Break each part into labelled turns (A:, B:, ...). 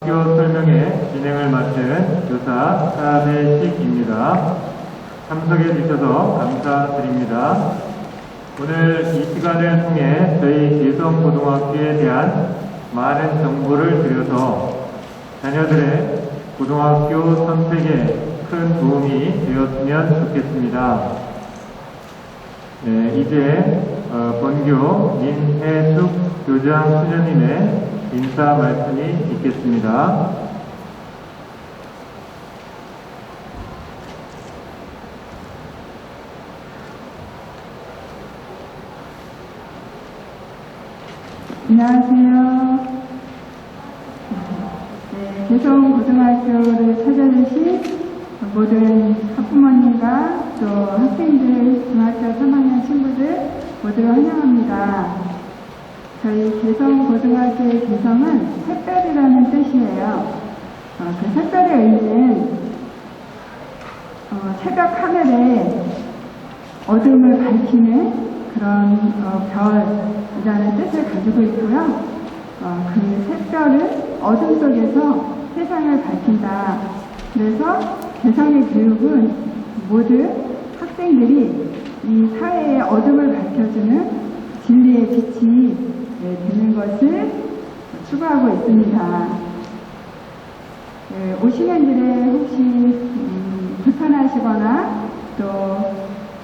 A: 학교 설명회 진행을 맡은 교사 차대식입니다. 참석해 주셔서 감사드립니다. 오늘 이 시간을 통해 저희 개성고등학교에 대한 많은 정보를 드려서 자녀들의 고등학교 선택에 큰 도움이 되었으면 좋겠습니다. 네, 이제 본교 민혜숙 교장 수녀님의 인사 말씀이 있겠습니다.
B: 안녕하세요. 네, 개성고등학교를 찾아주신 모든 학부모님과 또 학생들, 중학교 3학년 친구들 모두 환영합니다. 저희 개성고등학교의 개성은 샛별이라는 뜻이에요. 그 샛별의 의미는 새벽 하늘에 어둠을 밝히는 그런 별이라는 뜻을 가지고 있고요. 그 샛별은 어둠 속에서 세상을 밝힌다. 그래서 개성의 교육은 모든 학생들이 이 사회의 어둠을 밝혀주는 진리의 빛이 되는 것을 추구하고 있습니다. 오시는 길에 혹시 불편하시거나 또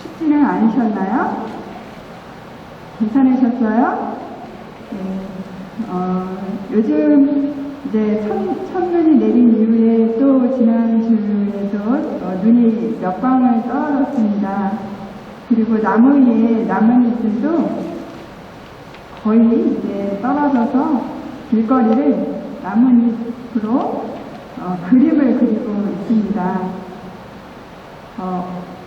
B: 춥지는 않으셨나요? 괜찮으셨어요? 요즘 이제 첫눈이 내린 이후에 또 지난주에도 눈이 몇 방울 떨어졌습니다. 그리고 나무 위에 나뭇잎들도 거의 이제 떨어져서 길거리를 나뭇잎으로 그림을 그리고 있습니다.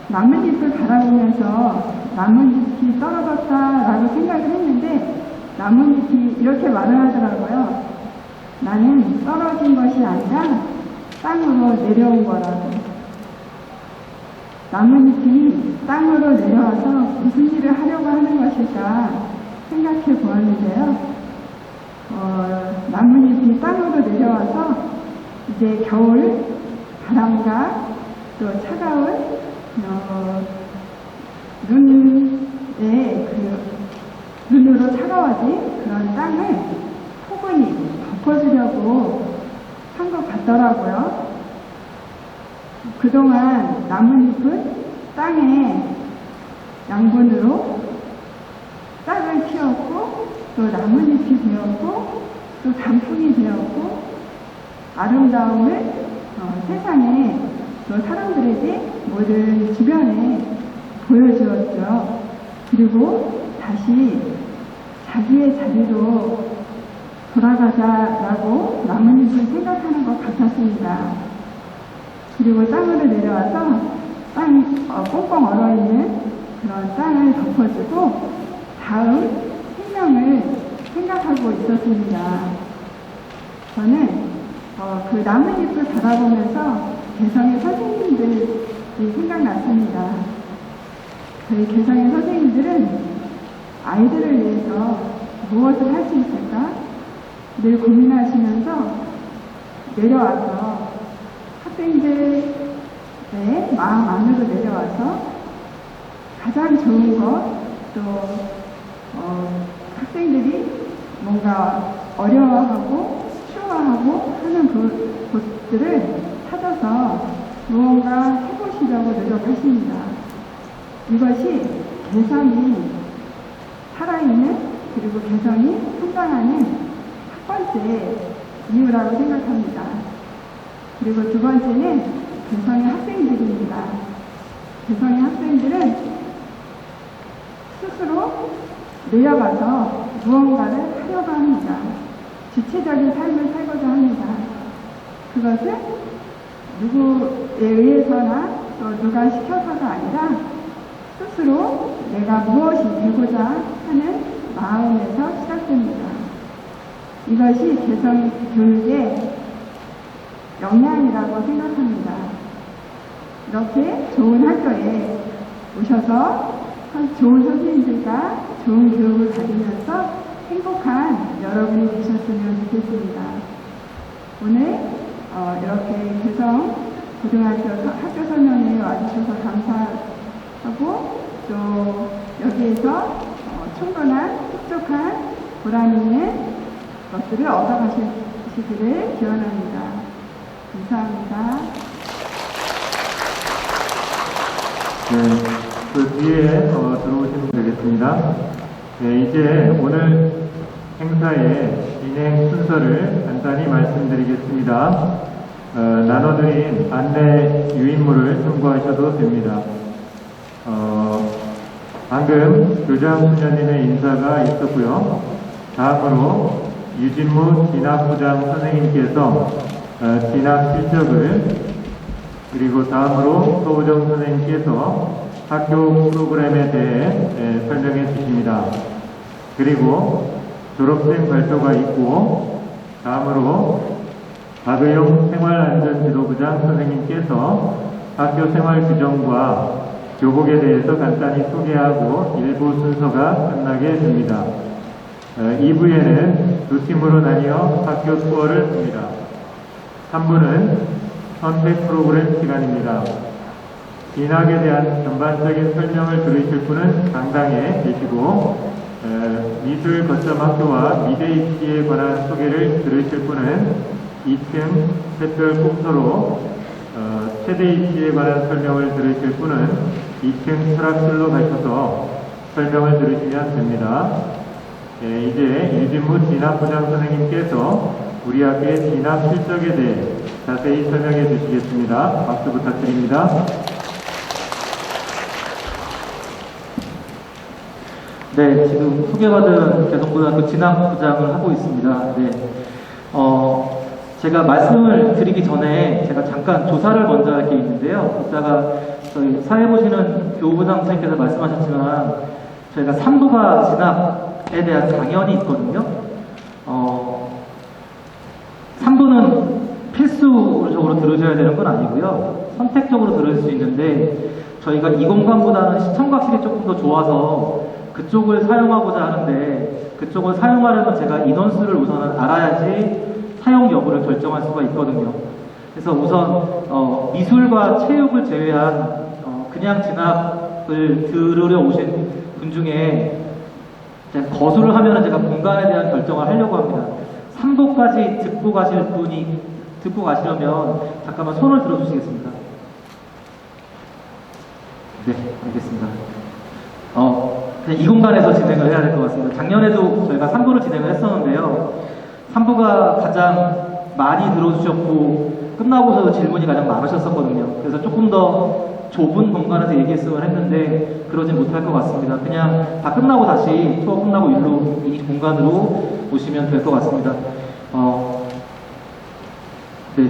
B: 나뭇잎을 바라보면서 나뭇잎이 떨어졌다라고 생각을 했는데 나뭇잎이 이렇게 말을 하더라고요. 나는 떨어진 것이 아니라 땅으로 내려온 거라고. 나뭇잎이 땅으로 내려와서 무슨 일을 하려고 하는 것일까 생각해 보았는데요. 나뭇잎이 땅으로 내려와서 이제 겨울 바람과 또 차가운 눈으로 차가워진 그런 땅을 포근히 덮어주려고 한 것 같더라고요. 그동안 나뭇잎은 땅에 양분으로 싹을 틔웠고 또 나뭇잎이 되었고 또 단풍이 되었고 아름다움을 세상에 또 사람들에게 모든 주변에 보여주었죠. 그리고 다시 자기의 자리로 돌아가자라고 나뭇잎을 생각하는 것 같았습니다. 그리고 땅으로 내려와서 꽁꽁 얼어있는 그런 땅을 덮어주고 다음 생명을 생각하고 있었습니다. 저는 그 나뭇잎을 바라보면서 개성의 선생님들이 생각났습니다. 저희 개성의 선생님들은 아이들을 위해서 무엇을 할 수 있을까? 늘 고민하시면서 내려와서 학생들의 마음 안으로 내려와서 가장 좋은 것, 또 학생들이 뭔가 어려워하고 추워하고 하는 곳들을 찾아서 무언가 해보시려고 노력하십니다. 이것이 개성이 살아있는 그리고 개성이 성장하는 첫 번째 이유라고 생각합니다. 그리고 두 번째는 개성의 학생들입니다. 개성의 학생들은 스스로 내려가서 무언가를 하려고 합니다. 주체적인 삶을 살고자 합니다. 그것은 누구에 의해서나 또 누가 시켜서가 아니라 스스로 내가 무엇이 되고자 하는 마음에서 시작됩니다. 이것이 개성 교육의 역량이라고 생각합니다. 이렇게 좋은 학교에 오셔서 좋은 선생님들과 좋은 교육을 받으면서 행복한 여러분이 되셨으면 좋겠습니다. 오늘 이렇게 개성 고등학교 학교 설명회에 와주셔서 감사하고 또 여기에서 충분한 흡족한 보람 있는 것들을 얻어가시기를 기원합니다. 감사합니다.
A: 네, 그 뒤에 들어오시면 되겠습니다. 네, 이제 오늘 행사의 진행 순서를 간단히 말씀드리겠습니다. 나눠드린 안내 유인물을 참고하셔도 됩니다. 방금 교장 수녀님의 인사가 있었고요. 다음으로 유진무 진학부장 선생님께서 진학 실적을, 그리고 다음으로 소우정 선생님께서 학교 프로그램에 대해 설명해 주십니다. 그리고 졸업생 발표가 있고, 다음으로 박의용 생활안전지도부장 선생님께서 학교 생활 규정과 교복에 대해서 간단히 소개하고 1부 순서가 끝나게 됩니다. 2부에는 두 팀으로 나뉘어 학교 투어를 합니다. 3부는 선택 프로그램 시간입니다. 진학에 대한 전반적인 설명을 들으실 분은 강당에 계시고, 미술 거점 학교와 미대 입시에 관한 소개를 들으실 분은 2층 샛별 폭소로, 세대 입시에 관한 설명을 들으실 분은 2층 철학실로 가셔서 설명을 들으시면 됩니다. 이제 유진무 진학부장 선생님께서 우리 학교의 진학 실적에 대해 자세히 설명해 주시겠습니다. 박수 부탁드립니다.
C: 네, 지금 소개받은 개성고등학교 진학부장을 하고 있습니다. 네, 제가 말씀을 드리기 전에 제가 잠깐 조사를 먼저 할 게 있는데요. 이따가 저희 사회 보시는 교부장 선생님께서 말씀하셨지만 저희가 3부가 진학에 대한 강연이 있거든요. 3부는 필수적으로 들으셔야 되는 건 아니고요. 선택적으로 들을 수 있는데 저희가 이 공간보다는 시청각실이 조금 더 좋아서 그쪽을 사용하고자 하는데, 그쪽을 사용하려면 제가 인원수를 우선은 알아야지 사용 여부를 결정할 수가 있거든요. 그래서 우선 미술과 체육을 제외한 그냥 진학을 들으려 오신 분 중에 거수를 하면 제가 공간에 대한 결정을 하려고 합니다. 3부까지 듣고 가실 분이 듣고 가시려면 잠깐만 손을 들어주시겠습니까? 네, 알겠습니다. 그냥 이 공간에서 진행을 해야 될 것 같습니다. 작년에도 저희가 3부를 진행을 했었는데요. 3부가 가장 많이 들어주셨고 끝나고서도 질문이 가장 많으셨었거든요. 그래서 조금 더 좁은 공간에서 얘기했으면 했는데 그러진 못할 것 같습니다. 그냥 다 끝나고 다시 투어 끝나고 일로 이 공간으로 오시면 될 것 같습니다. 네,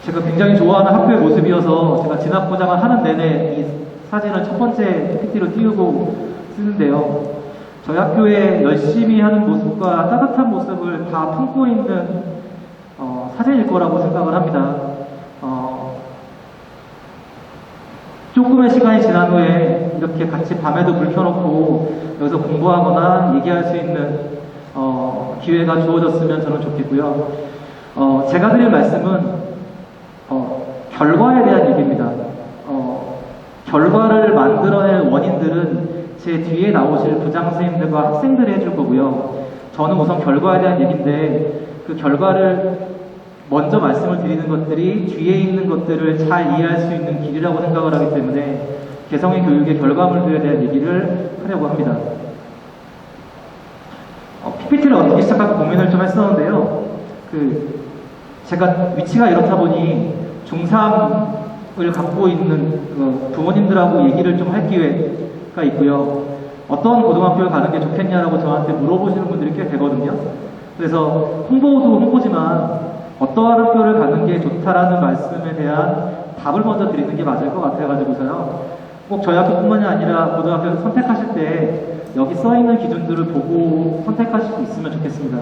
C: 제가 굉장히 좋아하는 학교의 모습이어서 제가 진학부장을 하는 내내 이 사진을 첫 번째 PPT로 띄우고 쓰는데요. 저희 학교에 열심히 하는 모습과 따뜻한 모습을 다 품고 있는 사진일 거라고 생각을 합니다. 조금의 시간이 지난 후에 이렇게 같이 밤에도 불 켜놓고 여기서 공부하거나 얘기할 수 있는 기회가 주어졌으면 저는 좋겠고요. 제가 드릴 말씀은 결과에 대한 얘기입니다. 결과를 만들어낼 원인들은 제 뒤에 나오실 부장 선생님들과 학생들이 해줄 거고요. 저는 우선 결과에 대한 얘기인데 그 결과를 먼저 말씀을 드리는 것들이 뒤에 있는 것들을 잘 이해할 수 있는 길이라고 생각을 하기 때문에 개성의 교육의 결과물들에 대한 얘기를 하려고 합니다. PPT를 어떻게 시작할까 고민을 좀 했었는데요. 제가 위치가 이렇다 보니 중3을 갖고 있는 부모님들하고 얘기를 좀 할 기회가 있고요. 어떤 고등학교를 가는 게 좋겠냐라고 저한테 물어보시는 분들이 꽤 되거든요. 그래서 홍보도 홍보지만 어떠한 학교를 가는 게 좋다라는 말씀에 대한 답을 먼저 드리는 게 맞을 것 같아가지고서요. 꼭 저희 학교뿐만이 아니라 고등학교에서 선택하실 때 여기 써있는 기준들을 보고 선택하실 수 있으면 좋겠습니다.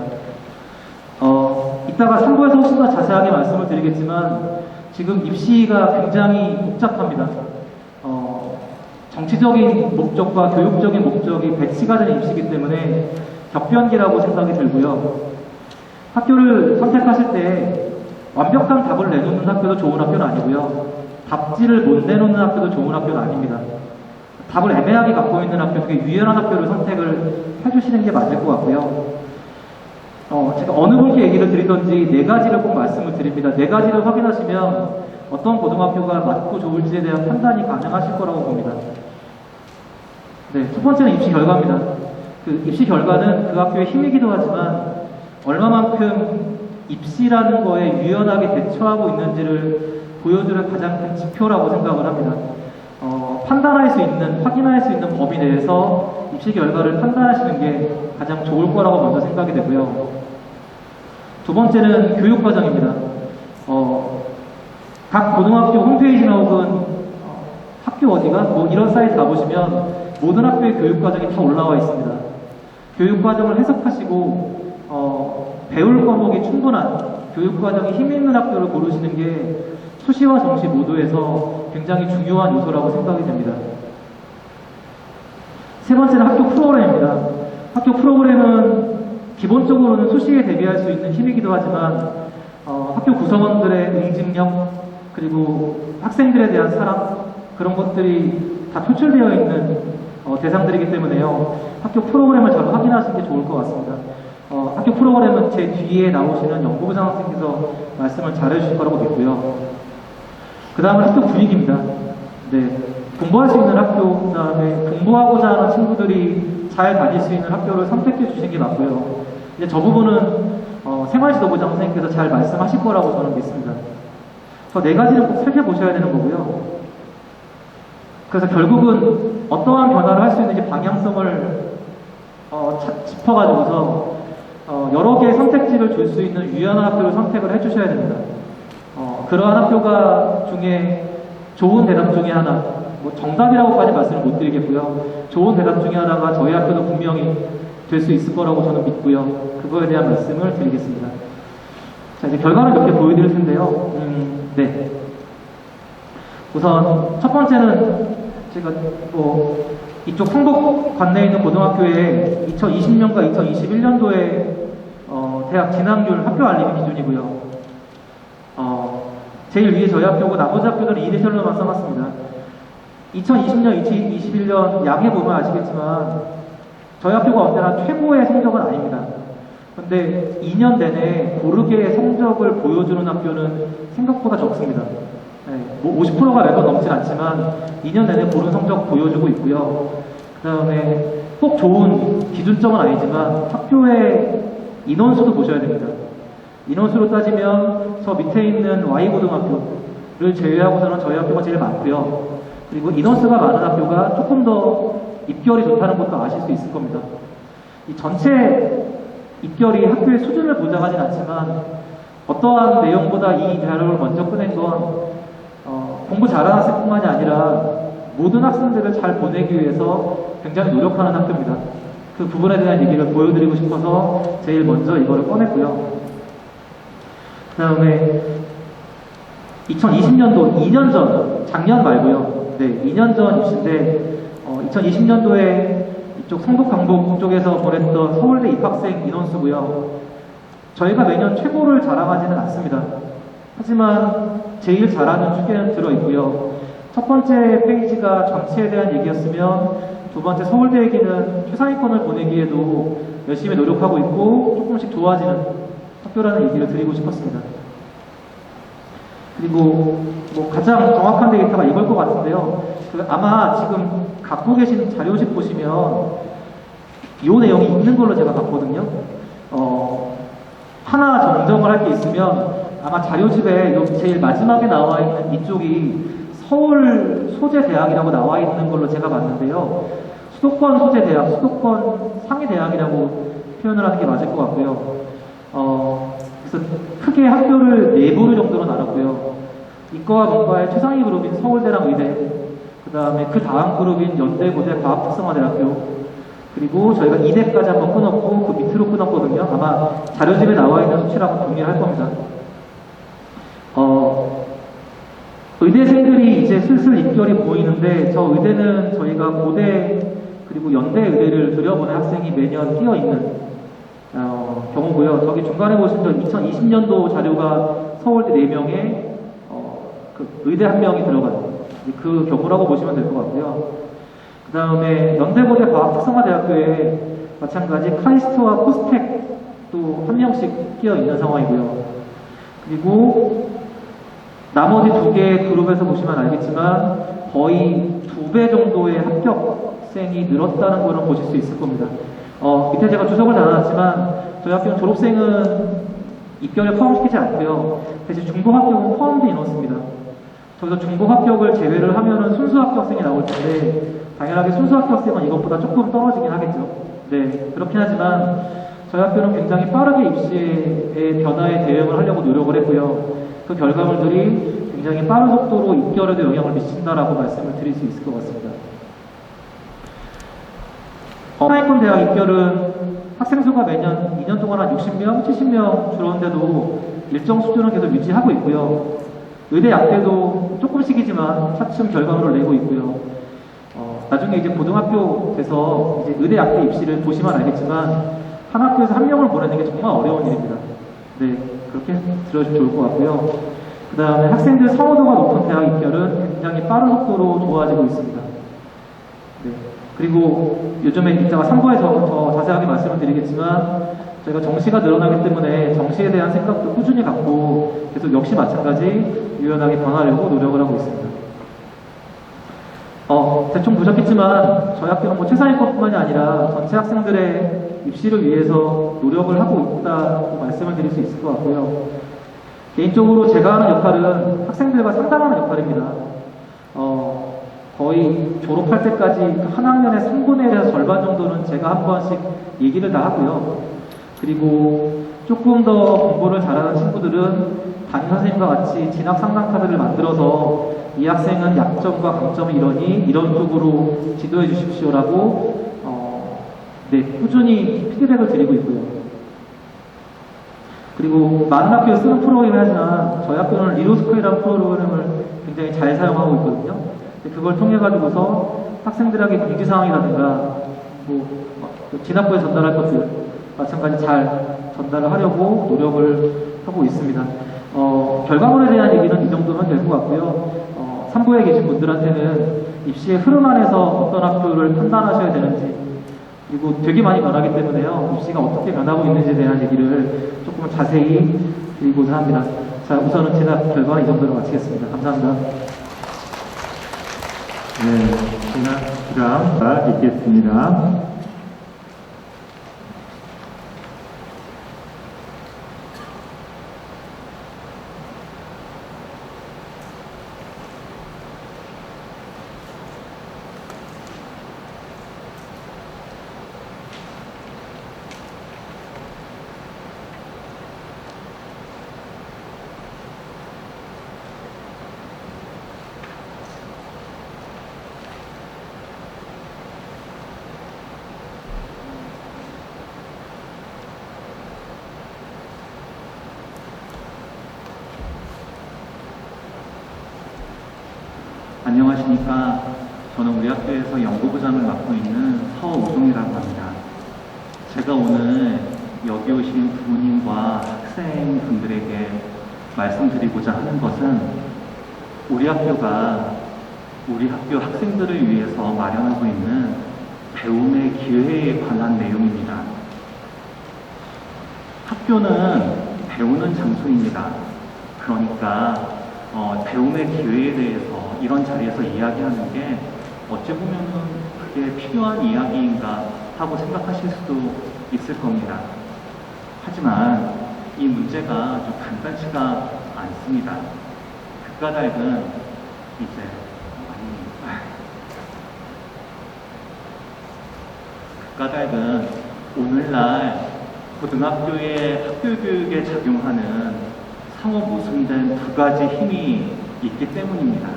C: 이따가 3부에서 훨씬 더 자세하게 말씀을 드리겠지만 지금 입시가 굉장히 복잡합니다. 정치적인 목적과 교육적인 목적이 배치가 된 입시이기 때문에 격변기라고 생각이 들고요. 학교를 선택하실 때 완벽한 답을 내놓는 학교도 좋은 학교는 아니고요. 답지를 못 내놓는 학교도 좋은 학교는 아닙니다. 답을 애매하게 갖고 있는 학교 중에 유연한 학교를 선택을 해주시는 게 맞을 것 같고요. 제가 어느 분께 얘기를 드리던지 네 가지를 꼭 말씀을 드립니다. 네 가지를 확인하시면 어떤 고등학교가 맞고 좋을지에 대한 판단이 가능하실 거라고 봅니다. 네, 첫 번째는 입시 결과입니다. 그 입시 결과는 그 학교의 힘이기도 하지만 얼마만큼 입시라는 거에 유연하게 대처하고 있는지를 보여주는 가장 큰 지표라고 생각을 합니다. 판단할 수 있는, 확인할 수 있는 범위 내에서 입시 결과를 판단하시는 게 가장 좋을 거라고 먼저 생각이 되고요. 두 번째는 교육 과정입니다. 각 고등학교 홈페이지나 혹은 학교 어디가 뭐 이런 사이트 가보시면 모든 학교의 교육 과정이 다 올라와 있습니다. 교육 과정을 해석하시고 배울 과목이 충분한 교육 과정이 힘 있는 학교를 고르시는 게 수시와 정시 모두에서 굉장히 중요한 요소라고 생각이 됩니다. 세 번째는 학교 프로그램입니다. 학교 프로그램은 기본적으로는 수시에 대비할 수 있는 힘이기도 하지만 학교 구성원들의 응집력 그리고 학생들에 대한 사랑 그런 것들이 다 표출되어 있는 대상들이기 때문에요. 학교 프로그램을 잘 확인하시는 게 좋을 것 같습니다. 학교 프로그램은 제 뒤에 나오시는 연구부장 학생께서 말씀을 잘 해주실 거라고 믿고요. 그 다음은 학교 분위기입니다. 네, 공부할 수 있는 학교, 그 다음에 공부하고자 하는 친구들이 잘 다닐 수 있는 학교를 선택해 주시는 게 맞고요. 이제 저 부분은 생활지도부장 선생님께서 잘 말씀하실 거라고 저는 믿습니다. 저 네 가지를 꼭 살펴보셔야 되는 거고요. 그래서 결국은 어떠한 변화를 할 수 있는지 방향성을 짚어가지고서 여러 개의 선택지를 줄 수 있는 유연한 학교를 선택을 해주셔야 됩니다. 그러한 학교가 중에 좋은 대답 중에 하나, 뭐 정답이라고까지 말씀을 못 드리겠고요. 좋은 대답 중에 하나가 저희 학교도 분명히 될 수 있을 거라고 저는 믿고요. 그거에 대한 말씀을 드리겠습니다. 자, 이제 결과를 몇 개 보여드릴 텐데요. 네. 우선 첫 번째는 제가 이쪽 성북 관내에 있는 고등학교의 2020년과 2021년도에 대학 진학률 학교 알림이 기준이고요. 제일 위에 저희 학교고 나머지 학교들은 이니셜로만 써놨습니다. 2020년, 2021년 양해 보면 아시겠지만 저희 학교가 언제나 최고의 성적은 아닙니다. 근데 2년 내내 고르게 성적을 보여주는 학교는 생각보다 적습니다. 네, 뭐 50%가 매번 넘진 않지만 2년 내내 고른 성적 보여주고 있고요. 그 다음에 꼭 좋은 기준점은 아니지만 학교의 인원수도 보셔야 됩니다. 인원수로 따지면 저 밑에 있는 Y고등학교를 제외하고서는 저희 학교가 제일 많고요. 그리고 인원수가 많은 학교가 조금 더 입결이 좋다는 것도 아실 수 있을 겁니다. 이 전체 입결이 학교의 수준을 보장하진 않지만 어떠한 내용보다 이 자료를 먼저 꺼낸 건 공부 잘하는 학생뿐만이 아니라 모든 학생들을 잘 보내기 위해서 굉장히 노력하는 학교입니다. 그 부분에 대한 얘기를 보여드리고 싶어서 제일 먼저 이거를 꺼냈고요. 그 다음에 2020년도 2년 전, 작년 말고요. 네, 2년 전 입시인데 2020년도에 이쪽 성북 강북 쪽에서 보냈던 서울대 입학생 인원수고요. 저희가 매년 최고를 자랑하지는 않습니다. 하지만 제일 잘하는 축에는 들어있고요. 첫 번째 페이지가 전체에 대한 얘기였으면 두 번째 서울대 얘기는 최상위권을 보내기에도 열심히 노력하고 있고 조금씩 좋아지는 학교라는 얘기를 드리고 싶었습니다. 그리고 가장 정확한 데이터가 이걸 것 같은데요. 아마 지금 갖고 계신 자료집 보시면 이 내용이 있는 걸로 제가 봤거든요. 하나 정정을 할 게 있으면 아마 자료집에 제일 마지막에 나와 있는 이쪽이 서울 소재대학이라고 나와 있는 걸로 제가 봤는데요. 수도권 소재대학, 수도권 상위대학이라고 표현을 하는 게 맞을 것 같고요. 그래서 크게 학교를 네 부류 정도로 나눴고요. 이과와 문과의 최상위 그룹인 서울대랑 의대, 그 다음에 그 다음 그룹인 연대, 고대, 과학특성화대학교, 그리고 저희가 이대까지 한번 끊었고 그 밑으로 끊었거든요. 아마 자료집에 나와 있는 수치랑은 동일할 겁니다. 의대생들이 이제 슬슬 입결이 보이는데 저 의대는 저희가 고대 그리고 연대 의대를 들여보낸 학생이 매년 끼어 있는 경우고요. 저기 중간에 보시면 2020년도 자료가 서울대 4명에 그 의대 1명이 들어가는 그 경우라고 보시면 될 것 같고요. 그 다음에 연대고대 과학특성화대학교에 마찬가지 카이스트와 코스텍도 1명씩 끼어 있는 상황이고요. 그리고 나머지 2개의 그룹에서 보시면 알겠지만 거의 2배 정도의 합격생이 늘었다는 거는 보실 수 있을 겁니다. 밑에 제가 주석을 달아놨지만 저희 학교는 졸업생은 입결에 포함시키지 않고요. 대신 중고합격은 포함된 인원수입니다. 저기서 중고합격을 제외를 하면은 순수 합격생이 나올 텐데 당연하게 순수 합격생은 이것보다 조금 떨어지긴 하겠죠. 네, 그렇긴 하지만 저희 학교는 굉장히 빠르게 입시의 변화에 대응을 하려고 노력을 했고요. 그 결과물들이 굉장히 빠른 속도로 입결에도 영향을 미친다라고 말씀을 드릴 수 있을 것 같습니다. 상위권 대학 입결은 학생 수가 매년 2년 동안 한 60명, 70명 줄었는데도 일정 수준은 계속 유지하고 있고요. 의대 약대도 조금씩이지만 차츰 결과물을 내고 있고요. 나중에 이제 고등학교 돼서 이제 의대 약대 입시를 보시면 알겠지만 한 학교에서 1명을 보내는 게 정말 어려운 일입니다. 네, 그렇게 들어주시면 좋을 것 같고요. 그 다음에 학생들 선호도가 높은 대학 입결은 굉장히 빠른 속도로 좋아지고 있습니다. 네. 그리고 요즘에 이따가 3부에서 더 자세하게 말씀을 드리겠지만 저희가 정시가 늘어나기 때문에 정시에 대한 생각도 꾸준히 갖고 계속 역시 마찬가지 유연하게 변하려고 노력을 하고 있습니다. 대충 보셨겠지만 저희 학교는 뭐 최상위권뿐만이 아니라 전체 학생들의 입시를 위해서 노력을 하고 있다고 말씀을 드릴 수 있을 것 같고요. 개인적으로 제가 하는 역할은 학생들과 상담하는 역할입니다. 거의 졸업할 때까지 한 학년의 3분의 1에서 절반 정도는 제가 한 번씩 얘기를 다 하고요. 그리고 조금 더 공부를 잘하는 친구들은 담임 선생님과 같이 진학 상담 카드를 만들어서 이 학생은 약점과 강점이 이러니 이런 쪽으로 지도해 주십시오라고 네, 꾸준히 피드백을 드리고 있고요. 그리고 많은 학교에 쓰는 프로그램이 하지만 저희 학교는 리로스쿨이라는 프로그램을 굉장히 잘 사용하고 있거든요. 그걸 통해 가지고서 학생들에게 공지사항이라든가 진학부에 전달할 것들 마찬가지 잘 전달을 하려고 노력을 하고 있습니다. 결과물에 대한 얘기는 이 정도면 될 것 같고요. 3부에 계신 분들한테는 입시의 흐름 안에서 어떤 학교를 판단하셔야 되는지 그리고 되게 많이 변하기 때문에요. 입시가 어떻게 변하고 있는지에 대한 얘기를 조금 자세히 드리고자 합니다. 자, 우선은 진학 결과는 이 정도로 마치겠습니다. 감사합니다.
A: 네, 진학 기가 있겠습니다.
D: 안녕하십니까. 저는 우리 학교에서 연구부장을 맡고 있는 서우종이라고 합니다. 제가 오늘 여기 오신 부모님과 학생분들에게 말씀드리고자 하는 것은 우리 학교가 우리 학교 학생들을 위해서 마련하고 있는 배움의 기회에 관한 내용입니다. 학교는 배우는 장소입니다. 그러니까 배움의 기회에 대해서 이런 자리에서 이야기하는 게 어찌 보면은 그게 필요한 이야기인가 하고 생각하실 수도 있을 겁니다. 하지만 이 문제가 좀 간단치가 않습니다. 그까닭은 이제 그까닭은 오늘날 고등학교의 학교교육에 작용하는 상호 모순된 2가지 힘이 있기 때문입니다.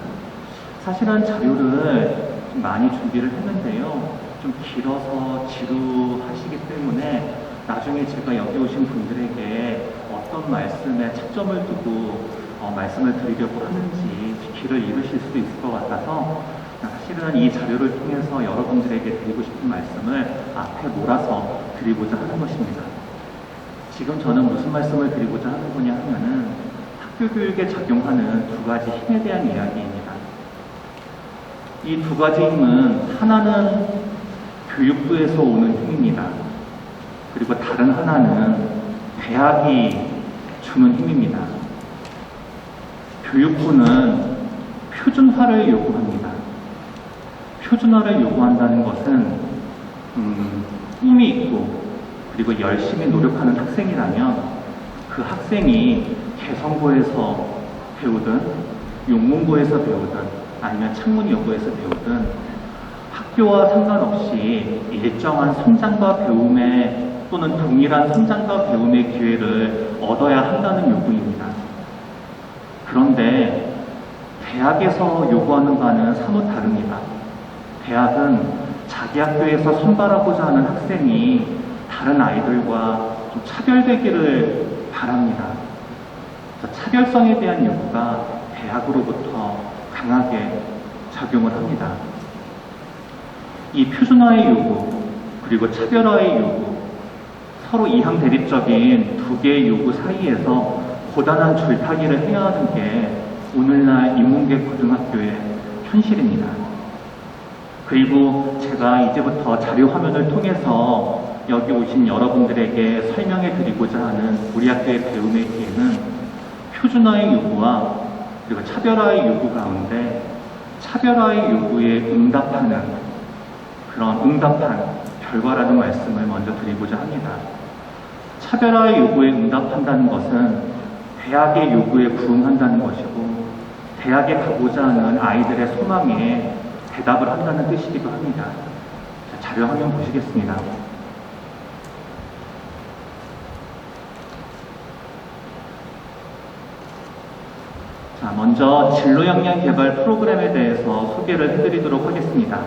D: 사실은 자료를 좀 많이 준비를 했는데요. 좀 길어서 지루하시기 때문에 나중에 제가 여기 오신 분들에게 어떤 말씀에 차점을 두고 말씀을 드리려고 하는지 길을 잃으실 수도 있을 것 같아서 사실은 이 자료를 통해서 여러분들에게 드리고 싶은 말씀을 앞에 몰아서 드리고자 하는 것입니다. 지금 저는 무슨 말씀을 드리고자 하는 거냐 하면은 학교 교육에 작용하는 두 가지 힘에 대한 이야기입니다. 이 두 가지 힘은 하나는 교육부에서 오는 힘입니다. 그리고 다른 하나는 대학이 주는 힘입니다. 교육부는 표준화를 요구합니다. 표준화를 요구한다는 것은 꿈이 있고 그리고 열심히 노력하는 학생이라면 그 학생이 개성고에서 배우든 용문고에서 배우든 아니면 창문여고에서 배우든 학교와 상관없이 일정한 성장과 배움의 또는 동일한 성장과 배움의 기회를 얻어야 한다는 요구입니다. 그런데 대학에서 요구하는 바는 사뭇 다릅니다. 대학은 자기 학교에서 선발하고자 하는 학생이 다른 아이들과 좀 차별되기를 바랍니다. 차별성에 대한 요구가 대학으로부터 강하게 작용을 합니다. 이 표준화의 요구, 그리고 차별화의 요구, 서로 이상대립적인 두 개의 요구 사이에서 고단한 줄타기를 해야 하는 게 오늘날 인문계 고등학교의 현실입니다. 그리고 제가 이제부터 자료 화면을 통해서 여기 오신 여러분들에게 설명해 드리고자 하는 우리 학교의 배움의 기회는 표준화의 요구와 그리고 차별화의 요구 가운데 차별화의 요구에 응답하는 그런 응답한 결과라는 말씀을 먼저 드리고자 합니다. 차별화의 요구에 응답한다는 것은 대학의 요구에 부응한다는 것이고 대학에 가고자 하는 아이들의 소망에 대답을 한다는 뜻이기도 합니다. 자료 화면 보시겠습니다. 자, 먼저 진로 역량 개발 프로그램에 대해서 소개를 해드리도록 하겠습니다.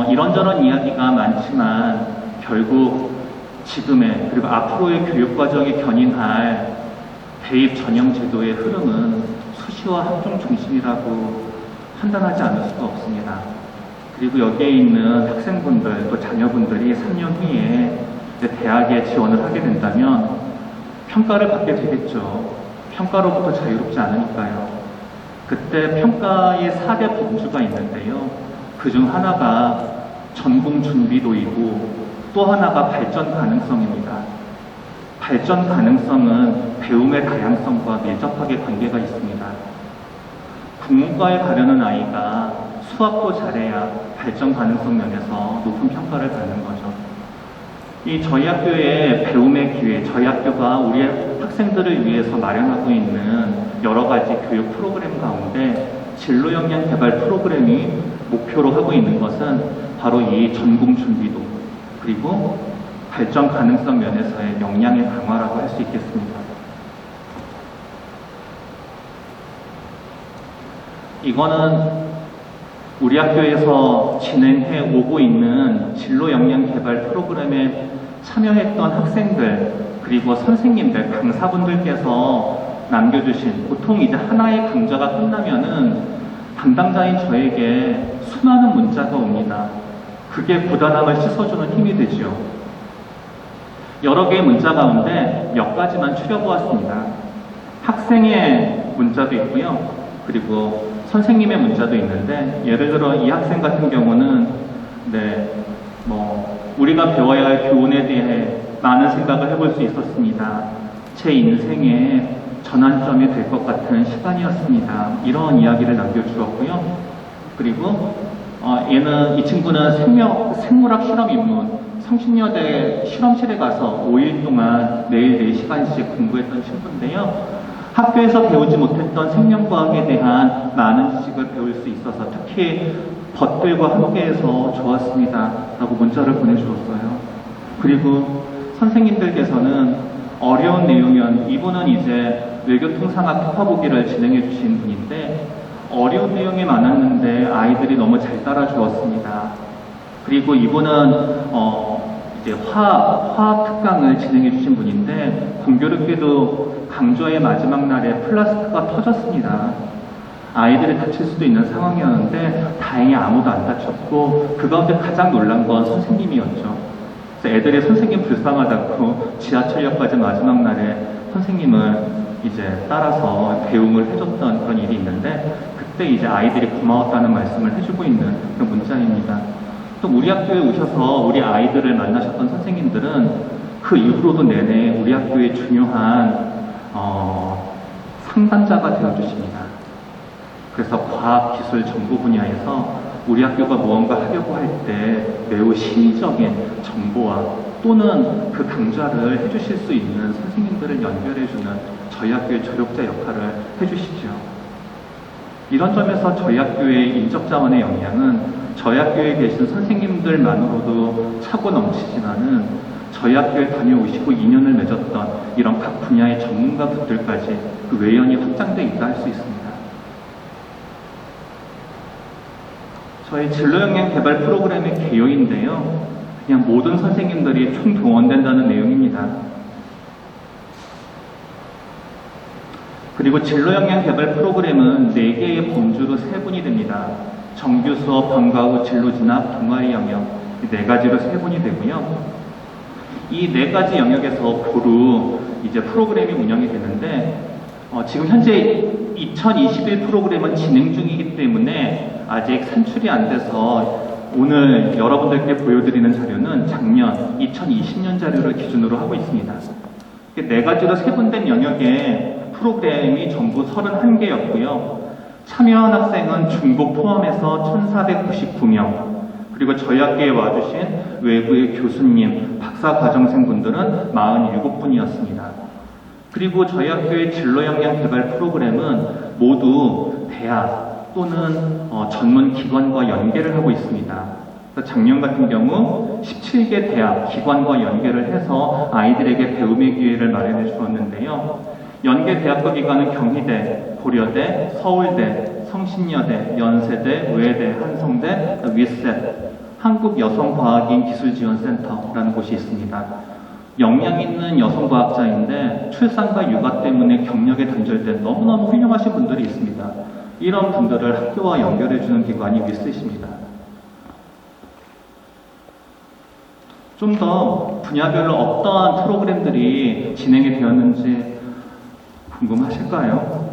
D: 이런저런 이야기가 많지만 결국 지금의 그리고 앞으로의 교육 과정에 견인할 대입 전형 제도의 흐름은 수시와 학종 중심이라고 판단하지 않을 수가 없습니다. 그리고 여기에 있는 학생분들 또 자녀분들이 3년 후에 대학에 지원을 하게 된다면 평가를 받게 되겠죠. 평가로부터 자유롭지 않으니까요. 그때 평가의 4대 범주가 있는데요. 그중 하나가 전공 준비도이고 또 하나가 발전 가능성입니다. 발전 가능성은 배움의 다양성과 밀접하게 관계가 있습니다. 국문과에 가려는 아이가 수학도 잘해야 발전 가능성 면에서 높은 평가를 받는 거죠. 이 저희 학교의 배움의 기회, 저희 학교가 우리 학생들을 위해서 마련하고 있는 여러 가지 교육 프로그램 가운데 진로 역량 개발 프로그램이 목표로 하고 있는 것은 바로 이 전공 준비도 그리고 발전 가능성 면에서의 역량의 강화라고 할 수 있겠습니다. 이거는 우리 학교에서 진행해 오고 있는 진로 역량 개발 프로그램에 참여했던 학생들 그리고 선생님들, 강사분들께서 남겨주신 보통 이제 하나의 강좌가 끝나면은 담당자인 저에게 수많은 문자가 옵니다. 그게 부단함을 씻어주는 힘이 되죠. 여러 개의 문자 가운데 몇 가지만 추려보았습니다. 학생의 문자도 있고요. 그리고 선생님의 문자도 있는데 예를 들어 이 학생 같은 경우는 우리가 배워야 할 교훈에 대해 많은 생각을 해볼 수 있었습니다. 제 인생의 전환점이 될 것 같은 시간이었습니다. 이런 이야기를 남겨주었고요. 그리고 이 친구는 생물학 실험 입문, 성신여대 실험실에 가서 5일 동안 매일 4시간씩 공부했던 친구인데요. 학교에서 배우지 못했던 생명과학에 대한 많은 지식을 배울 수 있어서 특히 벗들과 함께해서 좋았습니다. 라고 문자를 보내주었어요. 그리고 선생님들께서는 어려운 내용이었는데 이분은 이제 외교통상학 특화보기를 진행해 주신 분인데 어려운 내용이 많았는데 아이들이 너무 잘 따라주었습니다. 그리고 이분은 이제 화학 특강을 진행해 주신 분인데 공교롭게도 강좌의 마지막 날에 플라스크가 터졌습니다. 아이들이 다칠 수도 있는 상황이었는데 다행히 아무도 안 다쳤고 그 가운데 가장 놀란 건 선생님이었죠. 그래서 애들이 선생님 불쌍하다고 지하철역까지 마지막 날에 선생님을 이제 따라서 배웅을 해줬던 그런 일이 있는데 그때 이제 아이들이 고마웠다는 말씀을 해주고 있는 그런 문장입니다. 또 우리 학교에 오셔서 우리 아이들을 만나셨던 선생님들은 그 이후로도 내내 우리 학교의 중요한 상담자가 되어주십니다. 그래서 과학, 기술, 정보 분야에서 우리 학교가 무언가 하려고 할 때 매우 심의적인 정보와 또는 그 강좌를 해주실 수 있는 선생님들을 연결해주는 저희 학교의 조력자 역할을 해주시죠. 이런 점에서 저희 학교의 인적자원의 역량은 저희 학교에 계신 선생님들만으로도 차고 넘치지만은 저희 학교에 다녀오시고 인연을 맺었던 이런 각 분야의 전문가분들까지 그 외연이 확장되어 있다 할 수 있습니다. 저희 진로 역량 개발 프로그램의 개요인데요. 그냥 모든 선생님들이 총동원된다는 내용입니다. 그리고 진로 역량 개발 프로그램은 4개의 범주로 세분이 됩니다. 정규 수업, 방과 후 진로 진학, 동아리 영역 이 4가지로 세분이 되고요. 이 4가지 영역에서 고루 이제 프로그램이 운영이 되는데 지금 현재 2021 프로그램은 진행 중이기 때문에 아직 산출이 안 돼서 오늘 여러분들께 보여드리는 자료는 작년 2020년 자료를 기준으로 하고 있습니다. 4가지로 세분된 영역의 프로그램이 전부 31개였고요. 참여한 학생은 중고 포함해서 1,499명, 그리고 저희 학교에 와주신 외부의 교수님, 박사과정생분들은 47분이었습니다. 그리고 저희 학교의 진로 역량 개발 프로그램은 모두 대학 또는 전문 기관과 연계를 하고 있습니다. 작년 같은 경우 17개 대학, 기관과 연계를 해서 아이들에게 배움의 기회를 마련해 주었는데요. 연계 대학과 기관은 경희대, 고려대, 서울대, 성신여대, 연세대, 외대, 한성대, 윗셋, 한국여성과학인 기술지원센터라는 곳이 있습니다. 역량 있는 여성과학자인데 출산과 육아 때문에 경력에 단절된 너무너무 훌륭하신 분들이 있습니다. 이런 분들을 학교와 연결해주는 기관이 윗셋입니다. 좀 더 분야별로 어떠한 프로그램들이 진행이 되었는지 궁금하실까요?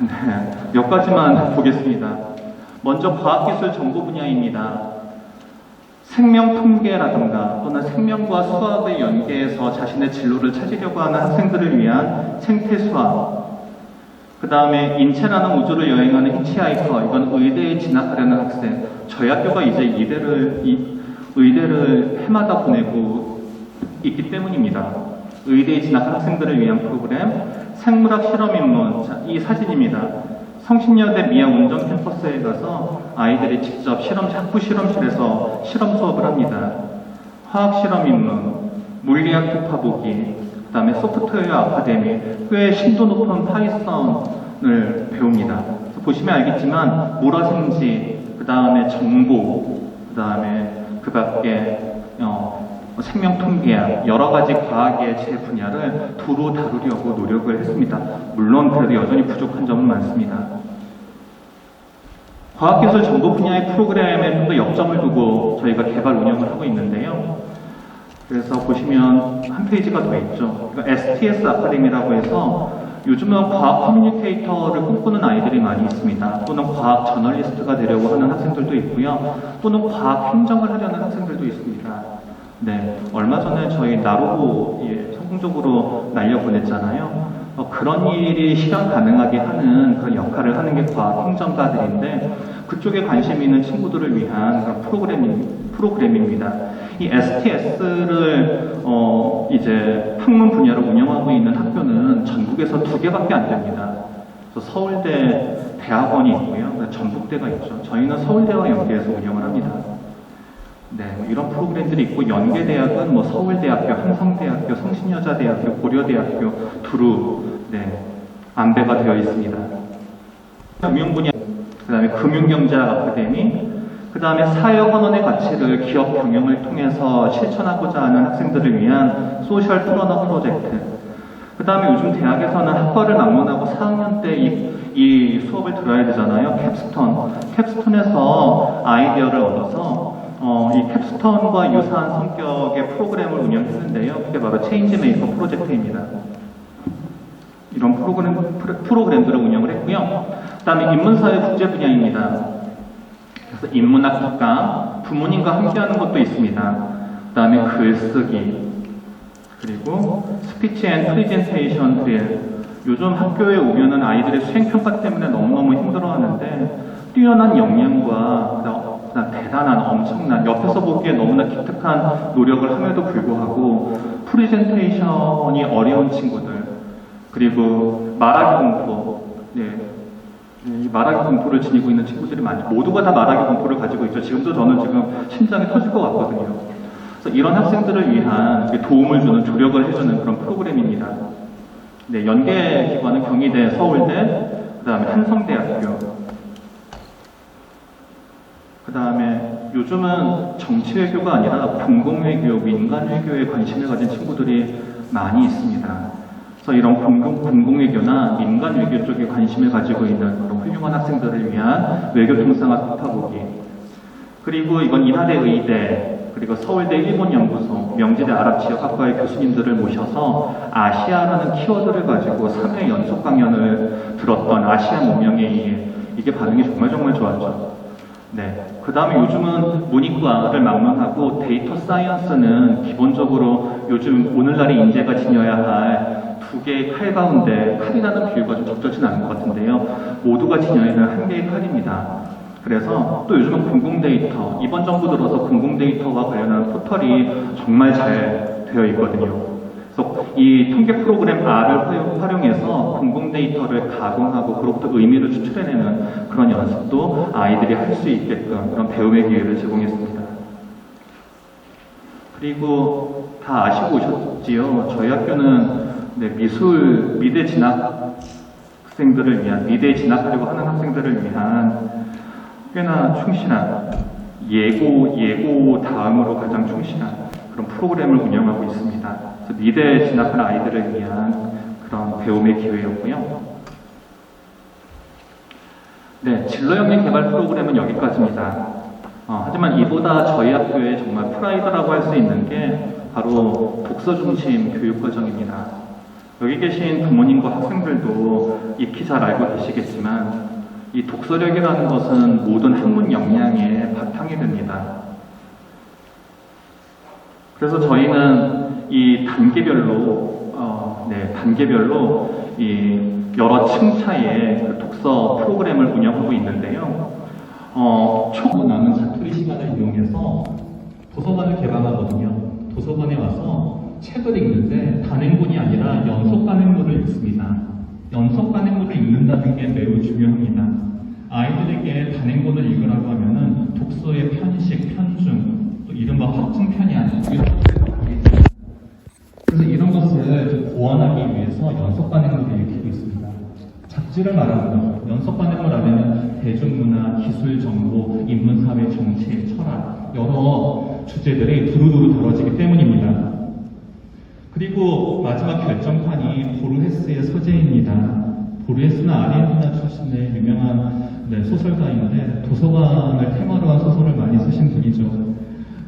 D: 네, 몇 가지만 보겠습니다. 먼저 과학기술 정보 분야입니다. 생명통계라든가 또는 생명과 수학을 연계해서 자신의 진로를 찾으려고 하는 학생들을 위한 생태수학, 그 다음에 인체라는 우주를 여행하는 히치하이커, 이건 의대에 진학하려는 학생. 저희 학교가 이제 의대를 해마다 보내고 있기 때문입니다. 의대에 진학한 학생들을 위한 프로그램, 생물학 실험인문, 자, 이 사진입니다. 성신여대 미양 운전 캠퍼스에 가서 아이들이 직접 학부 실험실에서 실험 수업을 합니다. 화학 실험 입문, 물리학 교파보기, 그 다음에 소프트웨어 아카데미, 꽤 심도 높은 파이썬을 배웁니다. 그래서 보시면 알겠지만 모라생지, 그 다음에 정보, 그 다음에 그 밖에 생명통계학, 여러 가지 과학의 제 분야를 두루 다루려고 노력을 했습니다. 물론 그래도 여전히 부족한 점은 많습니다. 과학기술 정보 분야의 프로그램에 좀 더 역점을 두고 저희가 개발 운영을 하고 있는데요. 그래서 보시면 한 페이지가 더 있죠. STS 아카데미라고 해서 요즘은 과학 커뮤니케이터를 꿈꾸는 아이들이 많이 있습니다. 또는 과학 저널리스트가 되려고 하는 학생들도 있고요. 또는 과학 행정을 하려는 학생들도 있습니다. 네, 얼마 전에 저희 나로호 성공적으로 날려보냈잖아요. 그런 일이 실현 가능하게 하는 그런 역할을 하는 게 과학 행정가들인데 그쪽에 관심 있는 친구들을 위한 그런 프로그램입니다. 이 STS를 이제 학문 분야로 운영하고 있는 학교는 전국에서 2개밖에 안 됩니다. 그래서 서울대 대학원이 있고요. 전북대가 있죠. 저희는 서울대와 연계해서 운영을 합니다. 네, 이런 프로그램들이 있고 연계대학은 뭐 서울대학교, 한성대학교, 성신여자대학교, 고려대학교 두루 안배가 되어 있습니다. 금융분야, 그 다음에 금융경제학 아카데미, 그 다음에 사회헌원의 가치를 기업 경영을 통해서 실천하고자 하는 학생들을 위한 소셜 플러너 프로젝트, 그 다음에 요즘 대학에서는 학과를 막론하고 4학년 때 이 수업을 들어야 되잖아요. 캡스톤에서 아이디어를 얻어서 이 캡스톤과 유사한 성격의 프로그램을 운영했는데요. 그게 바로 체인지메이커 프로젝트입니다. 이런 프로그램들을 운영을 했고요. 그 다음에 인문사회 국제 분야입니다. 그래서 인문학 특강, 부모님과 함께하는 것도 있습니다. 그 다음에 글쓰기, 그리고 스피치 앤 프레젠테이션 드릴. 요즘 학교에 오면은 아이들의 수행평가 때문에 너무너무 힘들어하는데 뛰어난 역량과 그다음 대단한 엄청난 옆에서 보기에 너무나 기특한 노력을 함에도 불구하고 프레젠테이션이 어려운 친구들, 그리고 말하기 공포, 이 말하기 공포를 지니고 있는 친구들이 많죠. 모두가 다 말하기 공포를 가지고 있죠. 지금도 저는 지금 심장이 터질 것 같거든요. 그래서 이런 학생들을 위한 도움을 주는, 조력을 해주는 그런 프로그램입니다. 네, 연계 기관은 경희대, 서울대, 그 다음에 한성대학교. 그 다음에 요즘은 정치외교가 아니라 공공외교, 민간외교에 관심을 가진 친구들이 많이 있습니다. 그래서 이런 공공외교나 민간외교 쪽에 관심을 가지고 있는 그런 훌륭한 학생들을 위한 외교통상학 폭파보기. 그리고 이건 인하대 의대, 그리고 서울대 일본연구소, 명지대 아랍지역학과의 교수님들을 모셔서 아시아라는 키워드를 가지고 3회 연속 강연을 들었던 아시아 문명회의에 이게 반응이 정말 좋았죠. 네. 그 다음에 요즘은 문이과를 막론하고 데이터 사이언스는 기본적으로 요즘 오늘날의 인재가 지녀야 할 두 개의 칼 가운데 칼이라는 비유가 좀 적절치 않은 것 같은데요. 모두가 지녀야 할 한 개의 칼입니다. 그래서 또 요즘은 공공데이터, 이번 정부 들어서 공공데이터와 관련한 포털이 정말 잘 되어 있거든요. 그래서 이 통계 프로그램 R을 활용해서 공공데이터를 가공하고 그로부터 의미를 추출해내는 그런 연습도 아이들이 할 수 있게끔 그런 배움의 기회를 제공했습니다. 그리고 다 아시고 오셨지요? 저희 학교는 미대 진학생들을 위한, 미대에 진학하려고 하는 학생들을 위한 꽤나 충실한, 예고 다음으로 가장 충실한 그런 프로그램을 운영하고 있습니다. 그래서 미대에 진학한 아이들을 위한 그런 배움의 기회였고요. 네, 진로영역 개발 프로그램은 여기까지입니다. 하지만 이보다 저희 학교에 정말 프라이드라고 할 수 있는 게 바로 독서 중심 교육과정입니다. 여기 계신 부모님과 학생들도 익히 잘 알고 계시겠지만 이 독서력이라는 것은 모든 학문 역량의 바탕이 됩니다. 그래서 저희는 이 단계별로 이 여러 층차의 그 독서 프로그램을 운영하고 있는데요. 초고 남은 자투리 시간을 이용해서 도서관을 개방하거든요. 도서관에 와서 책을 읽는데 단행본이 아니라 연속 단행본을 읽습니다. 연속 단행본을 읽는다는 게 매우 중요합니다. 아이들에게 단행본을 읽으라고 하면은 독서의 편식, 편중, 또 이른바 확증편이 아닌 그래서 이런 것을 좀 보완하기 위해서 연속 단행본을 읽히고 있습니다. 잡지를 말하는 거죠. 연속 단행본 안에는 대중문화, 기술 정보, 인문사회, 정치, 철학 여러 주제들이 두루두루 다뤄지기 때문입니다. 그리고 마지막 결정판이 보르헤스의 서재입니다. 보르헤스는 아르헨티나 출신의 유명한 소설가인데 도서관을 테마로 한 소설을 많이 쓰신 분이죠.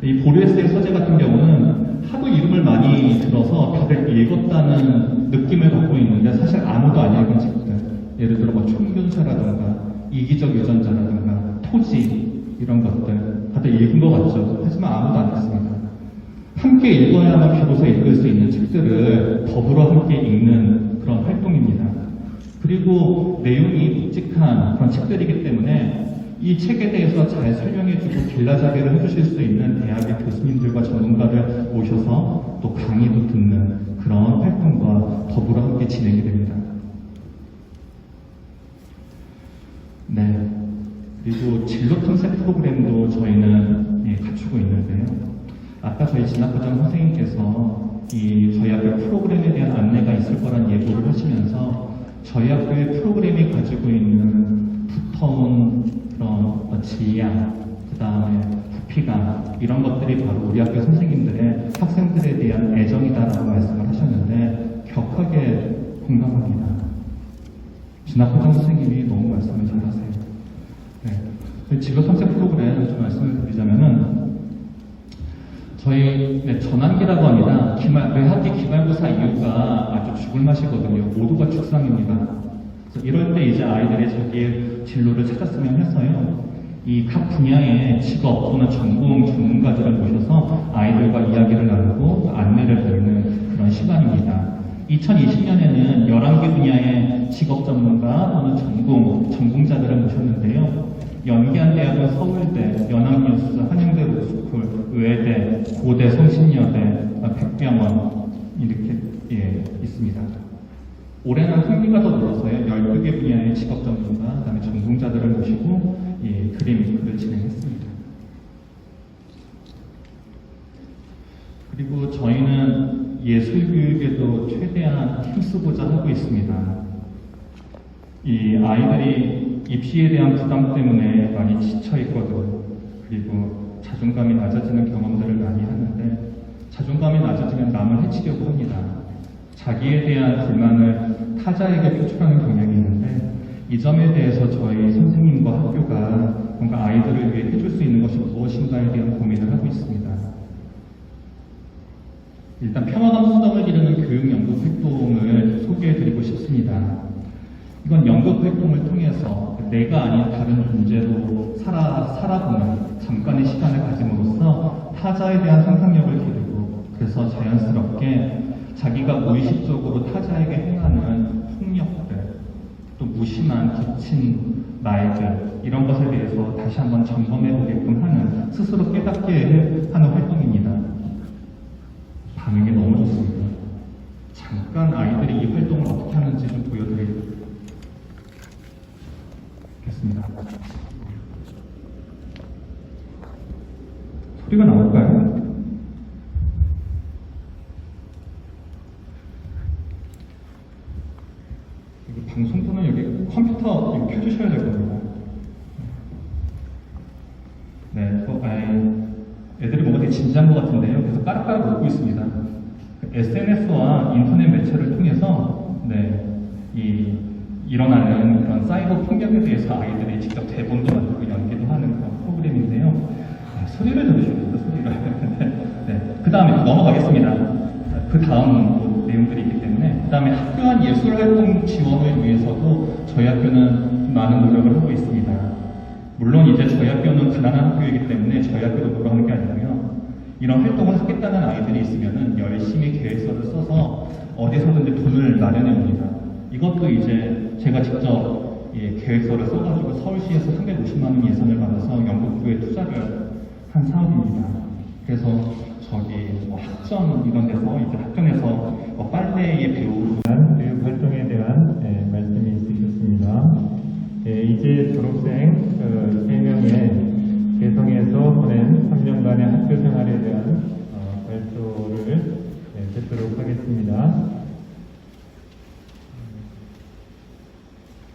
D: 이 보르헤스의 서재 같은 경우는 하도 이름을 많이 들어서 다들 읽었다는 느낌을 갖고 있는데 사실 아무도 안 읽은 책들, 예를 들어 뭐 총균사라든가 이기적 유전자라든가 토지 이런 것들 다들 읽은 것 같죠. 하지만 아무도 안 읽습니다. 함께 읽어야만 비로소 읽을 수 있는 책들을 더불어 함께 읽는 그런 활동입니다. 그리고 내용이 묵직한 그런 책들이기 때문에 이 책에 대해서 잘 설명해주고 길라잡이를 해주실 수 있는 대학의 교수님들과 전문가를 모셔서 또 강의도 듣는 그런 활동과 더불어 함께 진행이 됩니다. 네. 그리고 진로 탐색 프로그램도 저희는 갖추고 있는데요. 아까 저희 진학과장 선생님께서 저희 학교 프로그램에 대한 안내가 있을 거란 예고를 하시면서 저희 학교의 프로그램이 가지고 있는 두터운 그런 지향, 그 다음에 부피감 이런 것들이 바로 우리 학교 선생님들의 학생들에 대한 애정이다라고 말씀을 하셨는데 격하게 공감합니다. 진학과장 선생님이 너무 말씀을 잘하세요. 네. 진로 탐색 프로그램 좀 말씀을 드리자면은
E: 저희 전환기라고 합니다. 매학기 기말고사 이유가 아주 죽을 맛이거든요. 모두가 죽상입니다. 그래서 이럴 때 이제 아이들이 자기의 진로를 찾았으면 해서요. 이 각 분야의 직업 또는 전공 전문가들을 모셔서 아이들과 이야기를 나누고 안내를 드리는 그런 시간입니다. 2020년에는 11개 분야의 직업 전문가 또는 전공자들을 모셨는데요. 연계한 대학은 서울대, 연합뉴스, 한양대 로스쿨, 의외대, 고대, 성신여대, 백병원 이렇게 있습니다. 올해는 흥미가 더 늘어서요. 12개 분야의 직업 전문가, 그다음에 전공자들을 모시고 그림 위크를 진행했습니다. 그리고 저희는 예술교육에도 최대한 힘쓰고자 하고 있습니다. 이 아이들이 입시에 대한 부담 때문에 많이 지쳐있거든요. 그리고 자존감이 낮아지는 경험들을 많이 하는데 자존감이 낮아지면 남을 해치려고 합니다. 자기에 대한 불만을 타자에게 표출하는 경향이 있는데 이 점에 대해서 저희 선생님과 학교가 뭔가 아이들을 위해 해줄 수 있는 것이 무엇인가에 대한 고민을 하고 있습니다. 일단 평화감 수덕을 기르는 교육 연구 활동을 소개해드리고 싶습니다. 이건 연극 활동을 통해서 내가 아닌 다른 존재로 살아보는 잠깐의 시간을 가짐으로써 타자에 대한 상상력을 기르고 그래서 자연스럽게 자기가 무의식적으로 타자에게 행하는 폭력들 또 무심한 거친 말들 이런 것에 대해서 다시 한번 점검해 보게끔 하는 스스로 깨닫게 하는 활동입니다. 반응이 너무 좋습니다. 잠깐 아이들이 이 활동을 어떻게 하는지 좀 보여드리겠습니다. 소리가 나올까요? 방송부는 여기 컴퓨터 여기 켜주셔야 될 겁니다. 네, 애들이 뭔가 되게 진지한 것 같은데요. 그래서 까락까락 웃고 있습니다. SNS와 인터넷 매체를 통해서 일어나는 그런 사이버 폭력에 대해서 아이들이 직접 대본도 만들고 연기도 하는 그런 프로그램인데요. 소리를 들으셔야겠다, 소리를. 네, 그 다음에 넘어가겠습니다. 그 다음 내용들이 있기 때문에. 그 다음에 학교안 예술활동 지원을 위해서도 저희 학교는 많은 노력을 하고 있습니다. 물론 이제 저희 학교는 가난한 학교이기 때문에 저희 학교도 노력하는 게 아니고요. 이런 활동을 하겠다는 아이들이 있으면 열심히 계획서를 써서 어디서든지 돈을 마련해 옵니다. 이것도 이제 제가 직접 계획서를 써가지고 서울시에서 350만 원 예산을 받아서 연극부에 투자를 한 사업입니다. 그래서 학전 이런 데서 이제 학전에서 빨래의 배우
A: 교육 활동에 대한 말씀이 있으셨습니다. 이제 졸업생 3명의 개성에서 보낸 3년간의 학교 생활에 대한 발표를 듣도록 하겠습니다.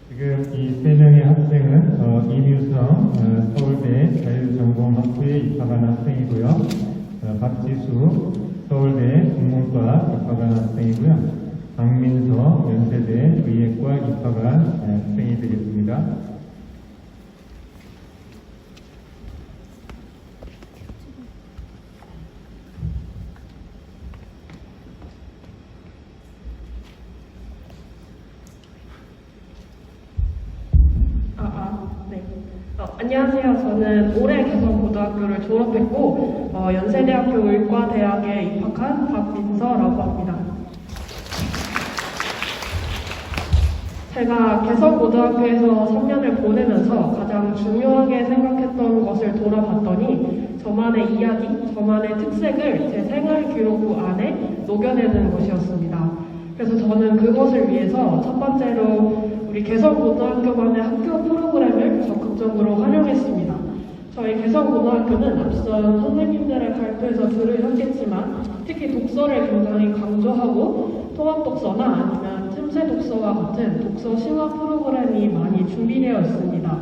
A: 지금 이 3명의 학생은 이뮤성 서울대 자율전공학부에 입학한 학생이고요. 박지수 서울대 국문과 입학한 학생이고요. 박민서 연세대 의예과 입학한 학생이 되겠습니다.
F: 네. 안녕하세요. 저는 올해 개성고등학교를 졸업했고 연세대학교 의과대학에 입학한 박민서라고 합니다. 제가 개성고등학교에서 3년을 보내면서 가장 중요하게 생각했던 것을 돌아봤더니 저만의 이야기, 저만의 특색을 제 생활 기록부 안에 녹여내는 것이었습니다. 그래서 저는 그것을 위해서 첫 번째로 우리 개성고등학교만의 학교 프로그램을 적극적으로 활용했습니다. 저희 개성고등학교는 앞선 선생님들의 발표에서 들으셨겠지만 특히 독서를 굉장히 강조하고 통합독서나 아니면 틈새 독서와 같은 독서 심화 프로그램이 많이 준비되어 있습니다.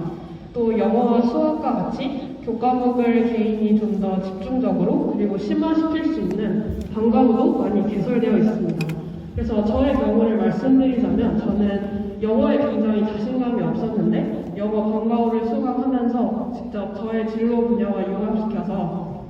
F: 또 영어와 수학과 같이 교과목을 개인이 좀 더 집중적으로 그리고 심화시킬 수 있는 방과후도 많이 개설되어 있습니다. 그래서 저의 경우를 말씀드리자면 저는 영어에 굉장히 자신감이 없었는데 영어 방과후를 수강하면서 직접 저의 진로 분야와 융합시켜서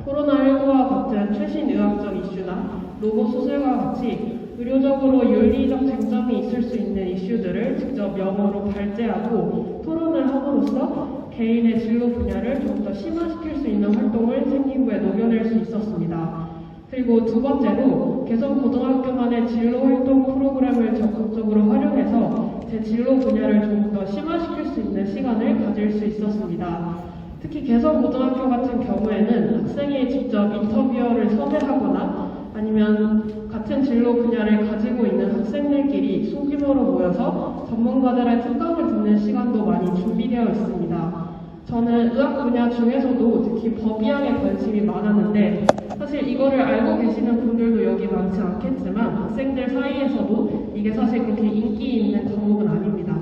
F: 코로나19와 같은 최신 의학적 이슈나 로봇 수술과 같이 의료적으로 윤리적 쟁점이 있을 수 있는 이슈들을 직접 영어로 발제하고 토론을 함으로써 개인의 진로 분야를 좀 더 심화시킬 수 있는 활동을 생기부에 녹여낼 수 있었습니다. 그리고 두 번째로 개성고등학교만의 진로활동 프로그램을 적극적으로 활용해서 제 진로 분야를 좀 더 심화시킬 수 있는 시간을 가질 수 있었습니다. 특히 개성고등학교 같은 경우에는 학생이 직접 인터뷰어를 섭외하거나 아니면 같은 진로 분야를 가지고 있는 학생들끼리 소규모로 모여서 전문가들의 특강을 듣는 시간도 많이 준비되어 있습니다. 저는 의학 분야 중에서도 특히 법의학에 관심이 많았는데 사실 이거를 알고 계시는 분들도 여기 많지 않겠지만 학생들 사이에서도 이게 사실 그렇게 인기 있는 과목은 아닙니다.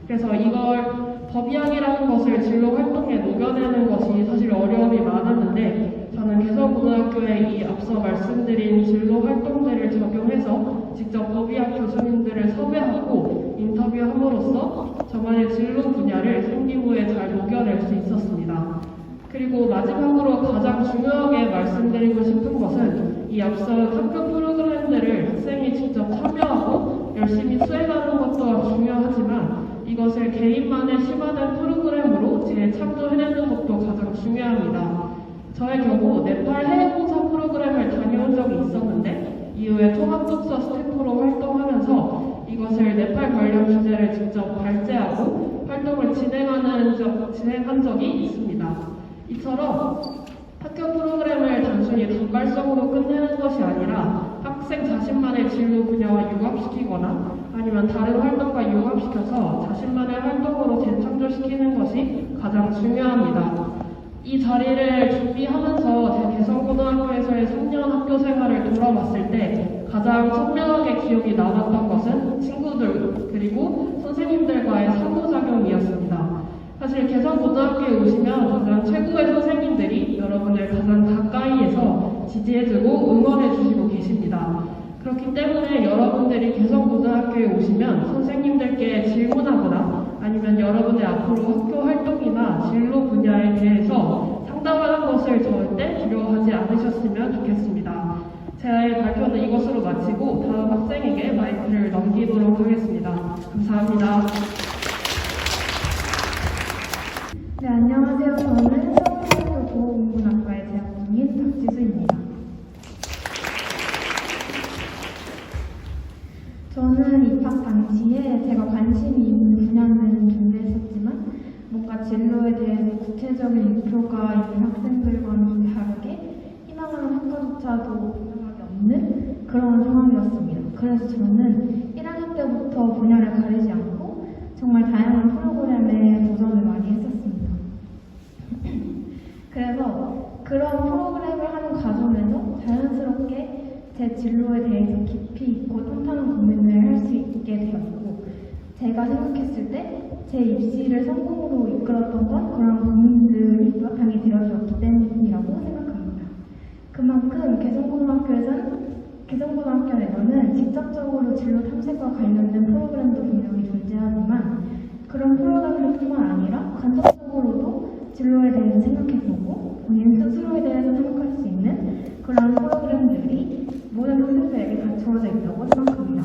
F: 그래서 이걸 법의학이라는 것을 진로 활동에 녹여내는 것이 사실 어려움이 많았는데 저는 개성고등학교의 이 앞서 말씀드린 진로 활동들을 적용해서 직접 법의학 교수님들을 섭외하고 인터뷰함으로써 저만의 진로 분야를 생기부에 잘 녹여낼 수 있었습니다. 그리고 마지막으로 가장 중요하게 말씀드리고 싶은 것은 이 앞선 학교 프로그램들을 학생이 직접 참여하고 열심히 수행하는 것도 중요하지만 이것을 개인만의 심화된 프로그램으로 재창조해내는 것도 가장 중요합니다. 저의 경우 네팔 해외봉사 프로그램을 다녀온 적이 있었는데 이후에 통합독서 스태프로 활동하면서 이것을 네팔 관련 주제를 직접 발제하고 활동을 진행한 적이 있습니다. 이처럼 학교 프로그램을 단순히 단발성으로 끝내는 것이 아니라 학생 자신만의 진로 분야와 융합시키거나 아니면 다른 활동과 융합시켜서 자신만의 활동으로 재창조시키는 것이 가장 중요합니다. 이 자리를 준비하면서 제 개성고등학교에서의 3년 학교 생활을 돌아봤을 때 가장 선명하게 기억이 남았던 것은 친구들 그리고 선생님들과의 상호작용이었습니다. 사실 개성고등학교에 오시면 가장 최고의 선생님들이 여러분을 가장 가까이에서 지지해주고 응원해주시고 계십니다. 그렇기 때문에 여러분들이 개성고등학교에 오시면 선생님들께 질문하거나 아니면 여러분의 앞으로 학교 활동이나 진로 분야에 대해서 상담하는 것을 절대 두려워하지 않으셨으면 좋겠습니다. 제 발표는 이것으로 마치고 다음 학생에게 마이크를 넘기도록 하겠습니다. 감사합니다.
G: 네, 안녕하세요. 저는 서울대학교 보호공군학과에 재학 중인 박지수입니다. 저는 입학 당시에 제가 관심이 있는 분야는 준비했었지만 뭔가 진로에 대해서 구체적인 목표가 있는 학생들과는 좀 다르게 희망하는 학과조차도 분명하게 없는 그런 상황이었습니다. 그래서 저는 1학년 때부터 분야를 가리지 않고 정말 다양한 프로그램에 도전을 많이 했었습니다. 그래서 그런 프로그램을 하는 과정에서 자연스럽게 제 진로에 대해서 깊이 있고 탄탄한 고민을 할 수 있게 되었고 제가 생각했을 때 제 입시를 성공으로 이끌었던 건 그런 고민들이 바탕이 되어주었기 때문이라고 생각합니다. 그만큼 개성고등학교에서는 직접적으로 진로 탐색과 관련된 프로그램도 분명히 존재하지만 그런 프로그램뿐만 아니라 간접적으로도 진로에 대해서 생각해보고 본인 스스로에 대해서 생각할 수 있는 그런 프로그램들이 모든 학생들에게 다 주어져 있다고 생각합니다.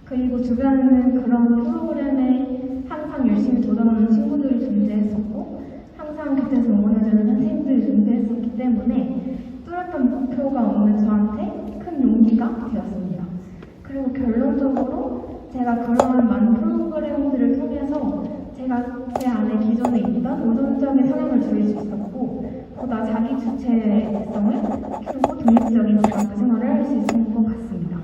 G: 그리고 주변에는 그런 프로그램에 항상 열심히 도전하는 친구들이 존재했었고 항상 곁에서 응원해주는 선생님들이 존재했었기 때문에 뚜렷한 목표가 없는 저한테 큰 용기가 되었습니다. 그리고 결론적으로 제가 그러한 많은 프로그램들을 통해서 제가 제 안에 기존에 있던 의존적인 성향을 줄일 수 있었고 보다 자기 주체성을 키우고 독립적인 대학교 생활을 할 수 있는 것 같습니다.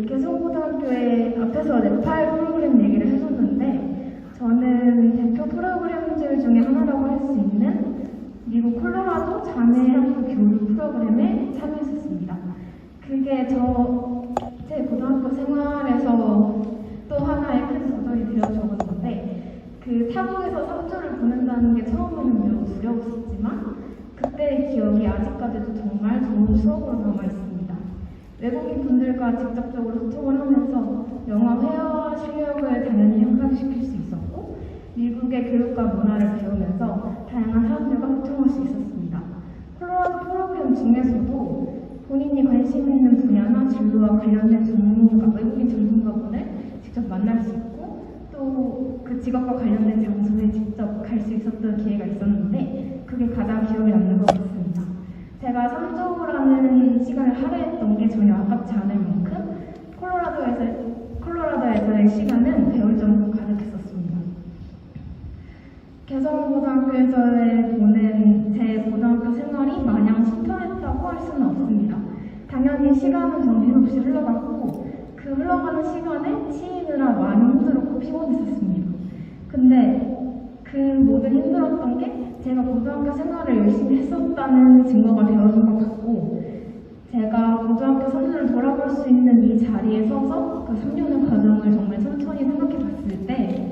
G: 개성고등학교에 앞에서 네팔 프로그램 얘기를 해줬는데 저는 대표 프로그램들 중에 하나라고 할 수 있는 미국 콜로라도 자매학교 교육 프로그램에 참여했었습니다. 그게 제 고등학교 생활에서 또 하나의 큰 도전이 되어주었는데 타국에서 3주를 보낸다는 게 처음에는 매우 두려웠었지만 그때의 기억이 아직까지도 정말 좋은 추억으로 남아있습니다. 외국인 분들과 직접적으로 소통을 하면서 영어 회화 실력을 당연히 향상시킬 수 있었고 미국의 교육과 문화를 배우면서 다양한 사람들과 소통할 수 있었습니다. 콜로라도 프로그램 중에서도 본인이 관심 있는 분야나 진로와 관련된 전문가, 외국인 전문가분을 직접 만날 수 있고 또 그 직업과 관련된 장소에 직접 갈 수 있었던 기회가 있었는데 그게 가장 기억에 남는 것 같습니다. 제가 3주라는 시간을 할애했던 게 전혀 아깝지 않을 만큼 콜로라도에서의 시간은 배울 점으로 가득했었습니다. 개성고등학교에서 보낸 제 고등학교 생활이 마냥 순탄했다고 할 수는 없습니다. 당연히 시간은 정신없이 흘러갔고 그 흘러가는 시간에 치이느라 많이 힘들었고 피곤했었습니다. 근데 그 모든 힘들었던 게 제가 고등학교 생활을 열심히 했었다는 증거가 되어준 것 같고 제가 고등학교 3년을 돌아볼 수 있는 이 자리에 서서 그 3년의 과정을 정말 천천히 생각해 봤을 때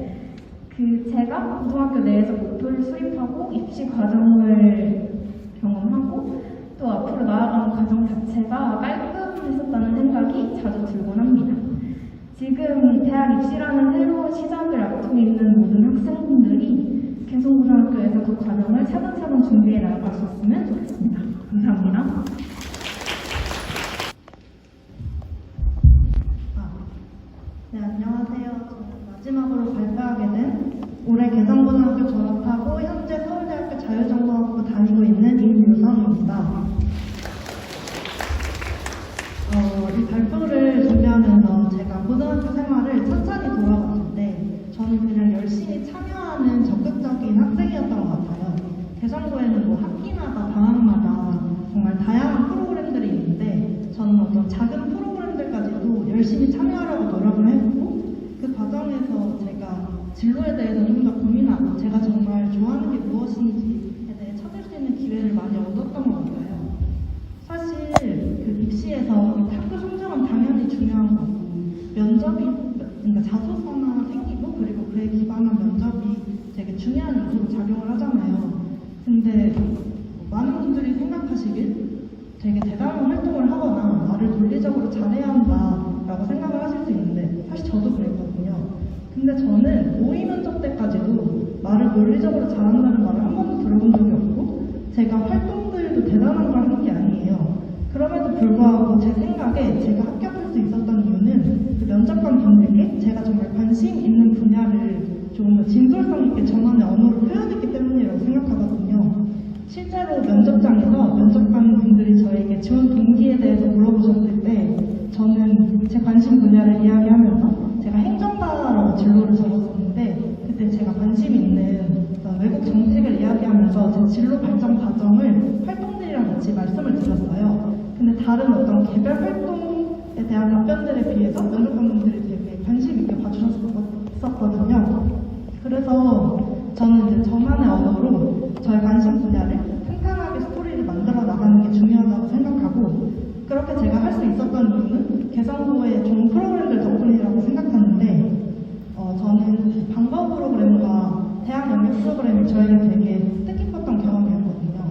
G: 제가 고등학교 내에서 목표를 수립하고 입시 과정을 경험하고 또 앞으로 나아가는 과정 자체가 깔끔했었다는 생각이 자주 들곤 합니다. 지금 대학 입시라는 새로운 시작을 앞두고 있는 모든 학생분들이 개성고등학교에서 그 과정을 차근차근 준비해 나가셨으면 좋겠습니다. 감사합니다.
H: 네, 안녕하세요. 저는 마지막으로 발표하게 된 올해 개성고등학교 졸업하고 현재 서울대학교 자유전공학부 다니고 있는 임유성입니다. 이 발표를 준비하면서 제가 고등학교 생활을 천천히 돌아봤는데 저는 그냥 열심히 참여하는 적극적인 학생이었던 것 같아요. 개성고에는 뭐 학기마다 방학마다 정말 다양한 프로그램들이 있는데 저는 어떤 작은 프로그램들까지도 열심히 참여하려고 노력을 했고 그 과정에서 제가 진로에 대해서 좀 더 고민하고 제가 정말 좋아하는 게 무엇인지에 대해 찾을 수 있는 기회를 많이 얻었던 것 같아요. 사실 그 입시에서 학교 성적은 당연히 중요한 거고 면접이 그러니까 자소서나 생기부 그리고 그에 기반한 면접이 되게 중요한 요소로 작용을 하잖아요. 근데 많은 분들이 생각하시길 되게 대단한 활동을 하거나 말을 논리적으로 잘해야 한다라고 생각을 하실 수 있는데 사실 저도 그랬거든요. 근데 저는 모의 면접 때까지도 말을 논리적으로 잘한다는 말을 한 번도 들어본 적이 없고 제가 활동들도 대단한 걸 한 게 아니에요. 그럼에도 불구하고 제 생각에 제가 합격할 수 있었던 이유는 그 면접관 분들께 제가 정말 관심 있는 분야를 조금 더 진솔성 있게 전환의 언어로 표현했기 때문이라고 생각하거든요. 실제로 면접장에서 면접관 분들이 저에게 지원 동기에 대해서 물어보셨을 때 저는 제 관심 분야를 이야기하면서 제가 행정가라고 진로를 적었었는데 그때 제가 관심 있는 외국 정책을 이야기하면서 제 진로 발전 과정을 활동들이랑 같이 말씀을 드렸어요. 근데 다른 어떤 개별 활동에 대한 답변들에 비해서 면접관분들이 되게 관심 있게 봐주셨었거든요. 그래서 저는 이제 저만의 언어로 저의 관심 분야를 탄탄하게 스토리를 만들어 나가는 게 중요하다고 생각하고 그렇게 제가 할 수 있었던 이유는 개성고의 좋은 프로그램들 덕분이라고 생각하는데 저는 방과후 프로그램과 대학 영역 프로그램이 저에게 되게 뜻깊었던 경험이었거든요.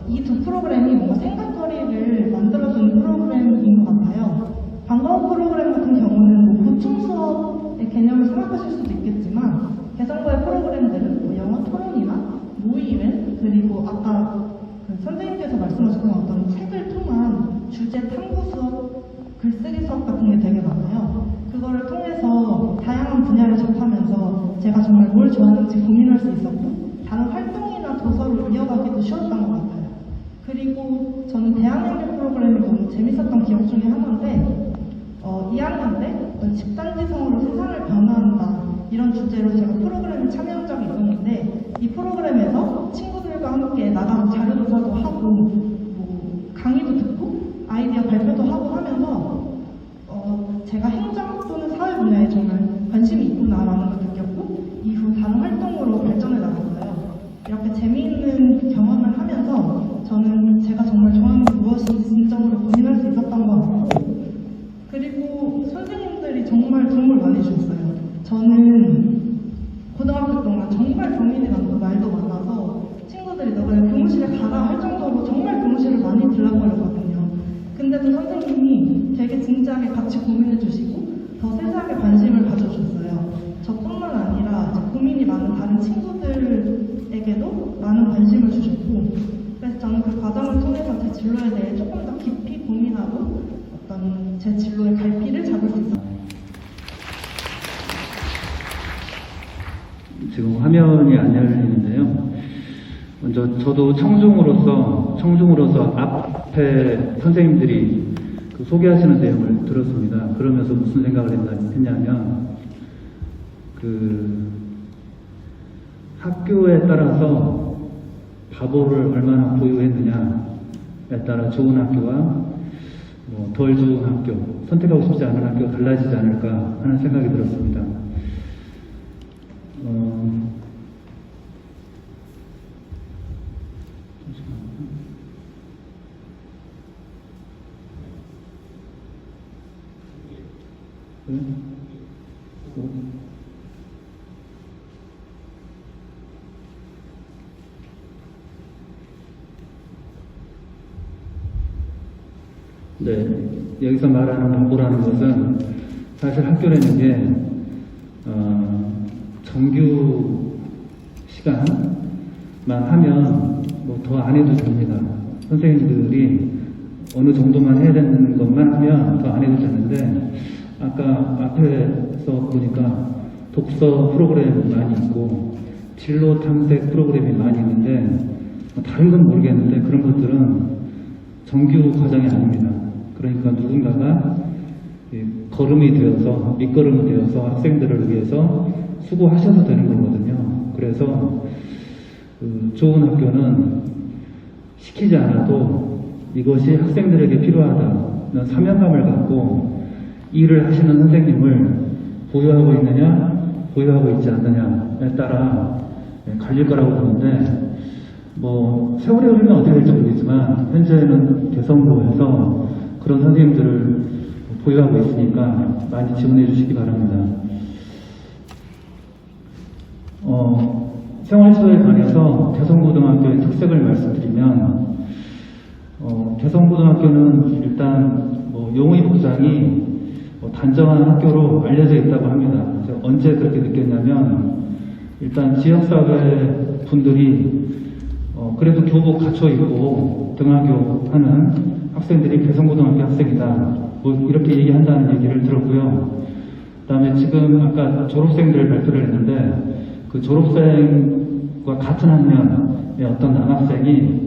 H: 이 두 프로그램이 뭔가 생각거리를 만들어주는 프로그램인 것 같아요. 방과후 프로그램 같은 경우는 뭐 보충 수업의 개념을 생각하실 수도 있겠지만 개성고의 프로그램들은 뭐 영어 토론이나 모의회 그리고 아까 그 선생님께서 말씀하셨던 어떤 책을 통한 주제 탐구 수업, 글쓰기 수업 같은 게 되게 많아요. 그거를 통해서 다양한 분야를 접하면서 제가 정말 뭘 좋아하는지 고민할 수 있었고 다른 활동이나 도서로 이어가기도 쉬웠던 것 같아요. 그리고 저는 대학연계 프로그램이 너무 재밌었던 기억 중에 하나인데 2학년 때 집단지성으로 세상을 변화한다 이런 주제로 제가 프로그램에 참여한 적이 있었는데 이 프로그램에서 친구들과 함께 나가서 자료조사도 하고 뭐 강의도 듣고 아이디어 발표도 하고 하면서 제가 행정 또는 사회 분야에 정말 관심이 있구나라는 걸 느꼈고 이후 다른 활동으로 발전해 나갔어요. 이렇게 재미있는 경험을 하면서 저는 제가 정말 좋아하는 게 무엇인지 진정으로 고민할 수 있었던 것 같고 그리고 선생님들이 정말 도움을 많이 주셨어요. 저는 고등학교 동안 정말 고민이 많고 말도 많아서 친구들이 너 그냥 교무실에 가라 할 정도로 정말 교무실을 많이 들락거렸거든요. 근데도 선생님이 되게 진지하게 같이 고민해 주시고 더 세상에 관심을 가져주셨어요. 저뿐만 아니라 이제 고민이 많은 다른 친구들에게도 많은 관심을 주셨고 그래서 저는 저는 그 과정을 통해서 제 진로에 대해 조금 더 깊이 고민하고 어떤 제 진로의 갈피를 잡을 수 있었어요.
I: 지금 화면이 안 열리는데요. 먼저 저도 청중으로서 앞에 선생님들이 그 소개하시는 내용을 들었습니다. 그러면서 무슨 생각을 했냐면 그 학교에 따라서 바보를 얼마나 보유했느냐에 따라 좋은 학교와 덜 좋은 학교, 선택하고 싶지 않은 학교가 달라지지 않을까 하는 생각이 들었습니다. 네, 여기서 말하는 바보라는 것은 사실 학교라는 게 정규 시간만 하면 뭐 더 안 해도 됩니다. 선생님들이 어느 정도만 해야 되는 것만 하면 더 안 해도 되는데, 아까 앞에서 보니까 독서 프로그램 많이 있고 진로 탐색 프로그램이 많이 있는데, 다른 건 모르겠는데 그런 것들은 정규 과정이 아닙니다. 그러니까 누군가가 걸음이 되어서, 밑거름이 되어서 학생들을 위해서 수고하셔도 되는 거거든요. 그래서 좋은 학교는 시키지 않아도 이것이 학생들에게 필요하다, 사명감을 갖고 일을 하시는 선생님을 보유하고 있느냐, 보유하고 있지 않느냐에 따라 갈릴 거라고 보는데, 뭐 세월이 흐르면 어떻게 될지 모르겠지만 현재는 개성고에서 그런 선생님들을 보유하고 있으니까 많이 지원해 주시기 바랍니다. 생활지도에 관해서 개성고등학교의 특색을 말씀드리면, 개성고등학교는 일단 용의 복장이 단정한 학교로 알려져 있다고 합니다. 제가 언제 그렇게 느꼈냐면, 일단 지역사회 분들이 그래도 교복 갖춰 입고 등하교 하는 학생들이 개성고등학교 학생이다, 뭐 이렇게 얘기한다는 얘기를 들었고요. 그 다음에 지금 아까 졸업생들 발표를 했는데, 그 졸업생과 같은 학년의 어떤 남학생이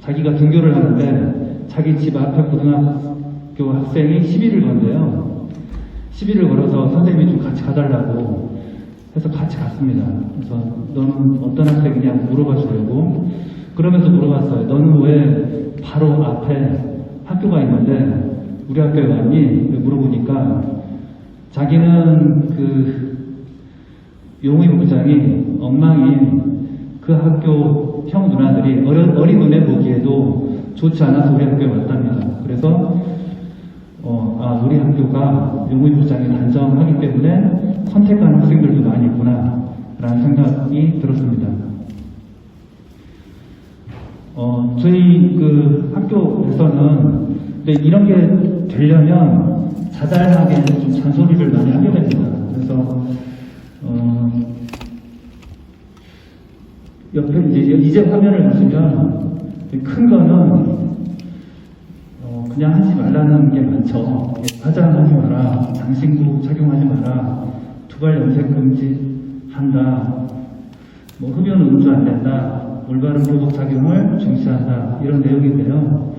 I: 자기가 등교를 하는데 자기 집 앞에 고등학교 학생이 시비를 건데요. 시비를 걸어서 선생님이 좀 같이 가달라고 해서 같이 갔습니다. 그래서 너는 어떤 학생이냐고 물어봐 주려고, 그러면서 물어봤어요. 너는 왜 바로 앞에 학교가 있는데 우리 학교에 왔니? 물어보니까 자기는 용의 복장이 엉망인 그 학교 형 누나들이 어린 눈에 보기에도 좋지 않아서 우리 학교에 왔답니다. 그래서 우리 학교가 용의 복장이 단정하기 때문에 선택하는 학생들도 많이 있구나 라는 생각이 들었습니다. 저희 학교에서는 이런 게 되려면 자잘하게 좀 잔소리를 많이 하게 됩니다. 그래서 옆에 이제 화면을 보시면 큰 거는 그냥 하지 말라는 게 많죠. 화장하지 마라, 장신구 착용하지 마라, 두발 염색 금지한다, 뭐 흡연 음주 안 된다, 올바른 교복 착용을 중시한다, 이런 내용인데요.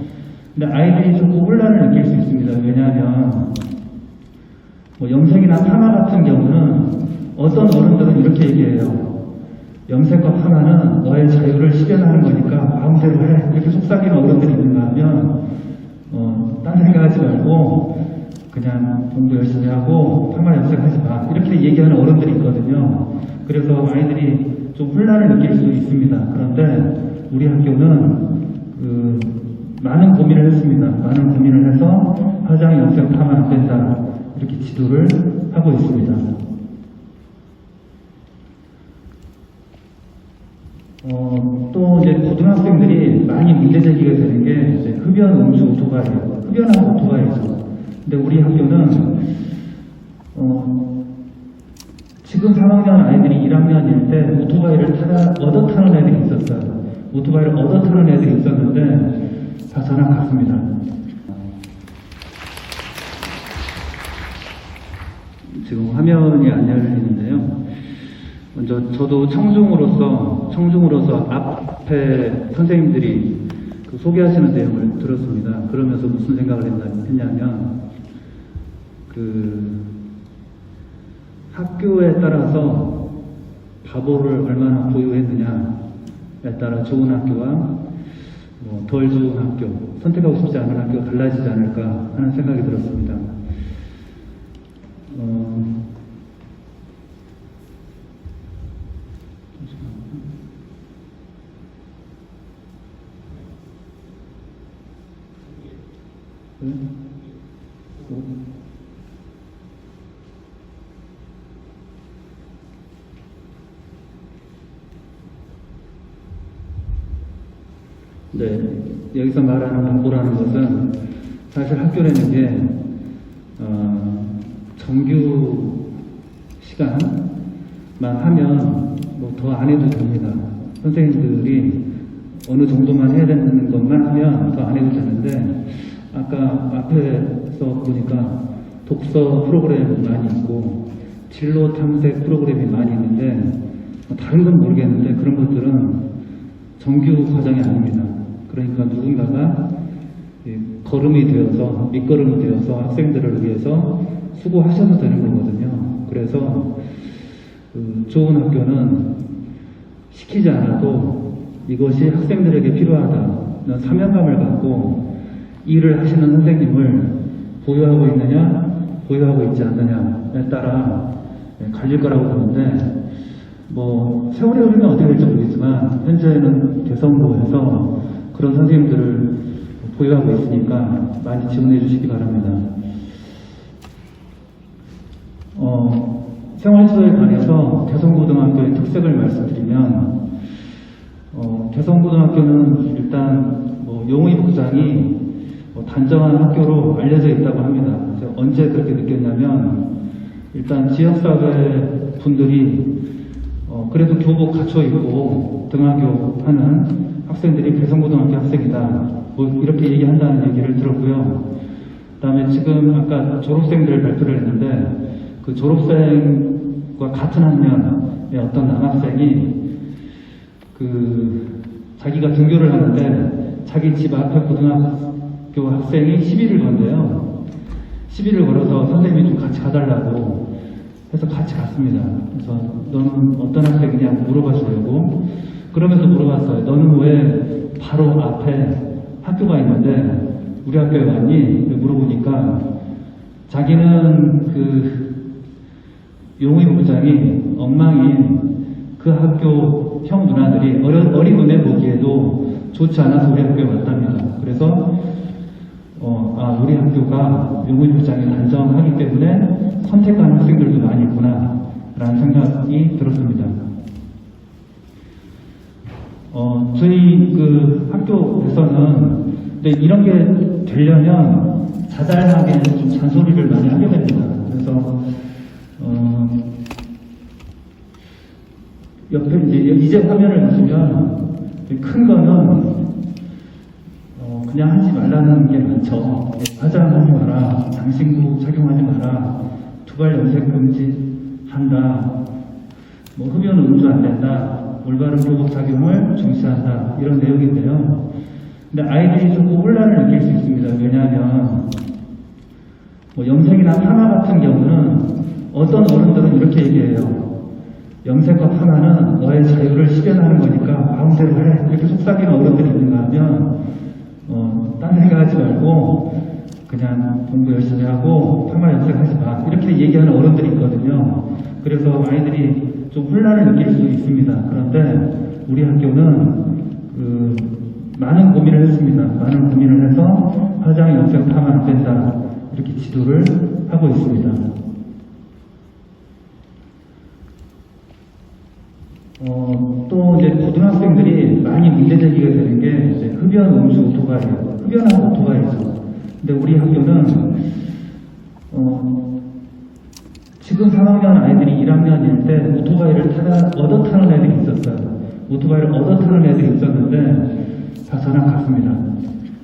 I: 근데 아이들이 조금 혼란을 느낄 수 있습니다. 왜냐하면 염색이나 파마 같은 경우는 어떤 어른들은 이렇게 얘기해요. 염색과 파마는 너의 자유를 실현하는 거니까 마음대로 해. 이렇게 속삭이는 어른들이 있는가 하면 딴 생각하지 말고 그냥 공부 열심히 하고 파마 염색하지 마, 이렇게 얘기하는 어른들이 있거든요. 그래서 아이들이 좀 혼란을 느낄 수도 있습니다. 그런데 우리 학교는 많은 고민을 했습니다. 많은 고민을 해서 화장, 염색, 파마 안 된다, 이렇게 지도를 하고 있습니다. 또 이제 고등학생들이 많이 문제 제기가 되는 게 이제 흡연, 음주, 오토바이, 흡연하고 오토바이죠. 근데 우리 학교는 지금 3학년 아이들이 1학년일 때 오토바이를 얻어 타는 애들이 있었어요. 오토바이를 얻어 타는 애들이 있었는데 다 저랑 같습니다. 지금 화면이 안 열리는데요. 먼저 저도 청중으로서 앞에 선생님들이 그 소개하시는 내용을 들었습니다. 그러면서 무슨 생각을 했냐면 그 학교에 따라서 바보를 얼마나 보유했느냐에 따라 좋은 학교와 덜 좋은 학교, 선택하고 싶지 않은 학교가 달라지지 않을까 하는 생각이 들었습니다. 네, 여기서 말하는 바보라는 것은 사실 학교라는 게 정규 시간만 하면 더 안 해도 됩니다. 선생님들이 어느 정도만 해야 되는 것만 하면 더 안 해도 되는데, 아까 앞에서 보니까 독서 프로그램 많이 있고 진로 탐색 프로그램이 많이 있는데, 다른 건 모르겠는데 그런 것들은 정규 과정이 아닙니다. 그러니까 누군가가 걸음이 되어서, 밑거름이 되어서 학생들을 위해서 수고하셔도 되는 거거든요. 그래서 좋은 학교는 시키지 않아도 이것이 학생들에게 필요하다는 사명감을 갖고 일을 하시는 선생님을 보유하고 있느냐, 보유하고 있지 않느냐에 따라 갈릴 거라고 보는데, 세월이 흐르면 어떻게 될지 모르겠지만 현재는 개성고에서 그런 선생님들을 보유하고 있으니까 많이 지원해 주시기 바랍니다. 생활지도에 관해서 개성고등학교의 특색을 말씀드리면, 개성고등학교는 일단 용의 복장이 단정한 학교로 알려져 있다고 합니다. 제가 언제 그렇게 느꼈냐면, 일단 지역사회 분들이 그래도 교복 갖춰 입고 등하교 하는 학생들이 개성고등학교 학생이다, 이렇게 얘기한다는 얘기를 들었고요. 그 다음에 지금 아까 졸업생들 발표를 했는데, 그 졸업생과 같은 학년의 어떤 남학생이 자기가 등교를 하는데 자기 집 앞에 고등학교 학생이 시비를 건데요. 시비를 걸어서 선생님이 좀 같이 가달라고 해서 같이 갔습니다. 그래서 너는 어떤 학생이냐 물어봐 주려고, 그러면서 물어봤어요. 너는 왜 바로 앞에 학교가 있는데 우리 학교에 왔니? 물어보니까 자기는 용의 복장이 엉망인 그 학교 형 누나들이 어린 눈에 보기에도 좋지 않아서 우리 학교에 왔답니다. 그래서 우리 학교가 용의 복장이 단정하기 때문에 선택하는 학생들도 많이 있구나 라는 생각이 들었습니다. 저희 학교에서는 이런 게 되려면 자잘하게 좀 잔소리를 많이 하게 됩니다. 그래서 옆에 이제 화면을 보시면 큰 거는 그냥 하지 말라는 게 많죠. 화장하지 마라, 장신구 착용하지 마라, 두발 염색 금지한다, 흡연 음주 안 된다, 올바른 교복 착용을 중시한다, 이런 내용인데요. 근데 아이들이 조금 혼란을 느낄 수 있습니다. 왜냐하면 염색이나 파마 같은 경우는 어떤 어른들은 이렇게 얘기해요. 염색과 파마는 너의 자유를 실현하는 거니까 마음대로 해, 이렇게 속삭이는 어른들이 있는가 하면 딴 생각하지 말고 그냥 공부 열심히 하고 파마 염색하지 마, 이렇게 얘기하는 어른들이 있거든요. 그래서 아이들이 좀 혼란을 느낄 수 있습니다. 그런데 우리 학교는 많은 고민을 했습니다. 많은 고민을 해서 화장, 염색, 파마 안 된다, 이렇게 지도를 하고 있습니다. 또 이제 고등학생들이 많이 문제제기가 되는 게 이제 흡연, 음주, 오토바이예요. 흡연하고 오토바이죠. 근데 우리 학교는 지금 3학년 아이들이 1학년일 때 오토바이를 얻어 타는 애들이 있었어요. 오토바이를 얻어 타는 애들이 있었는데 다 저랑 같습니다.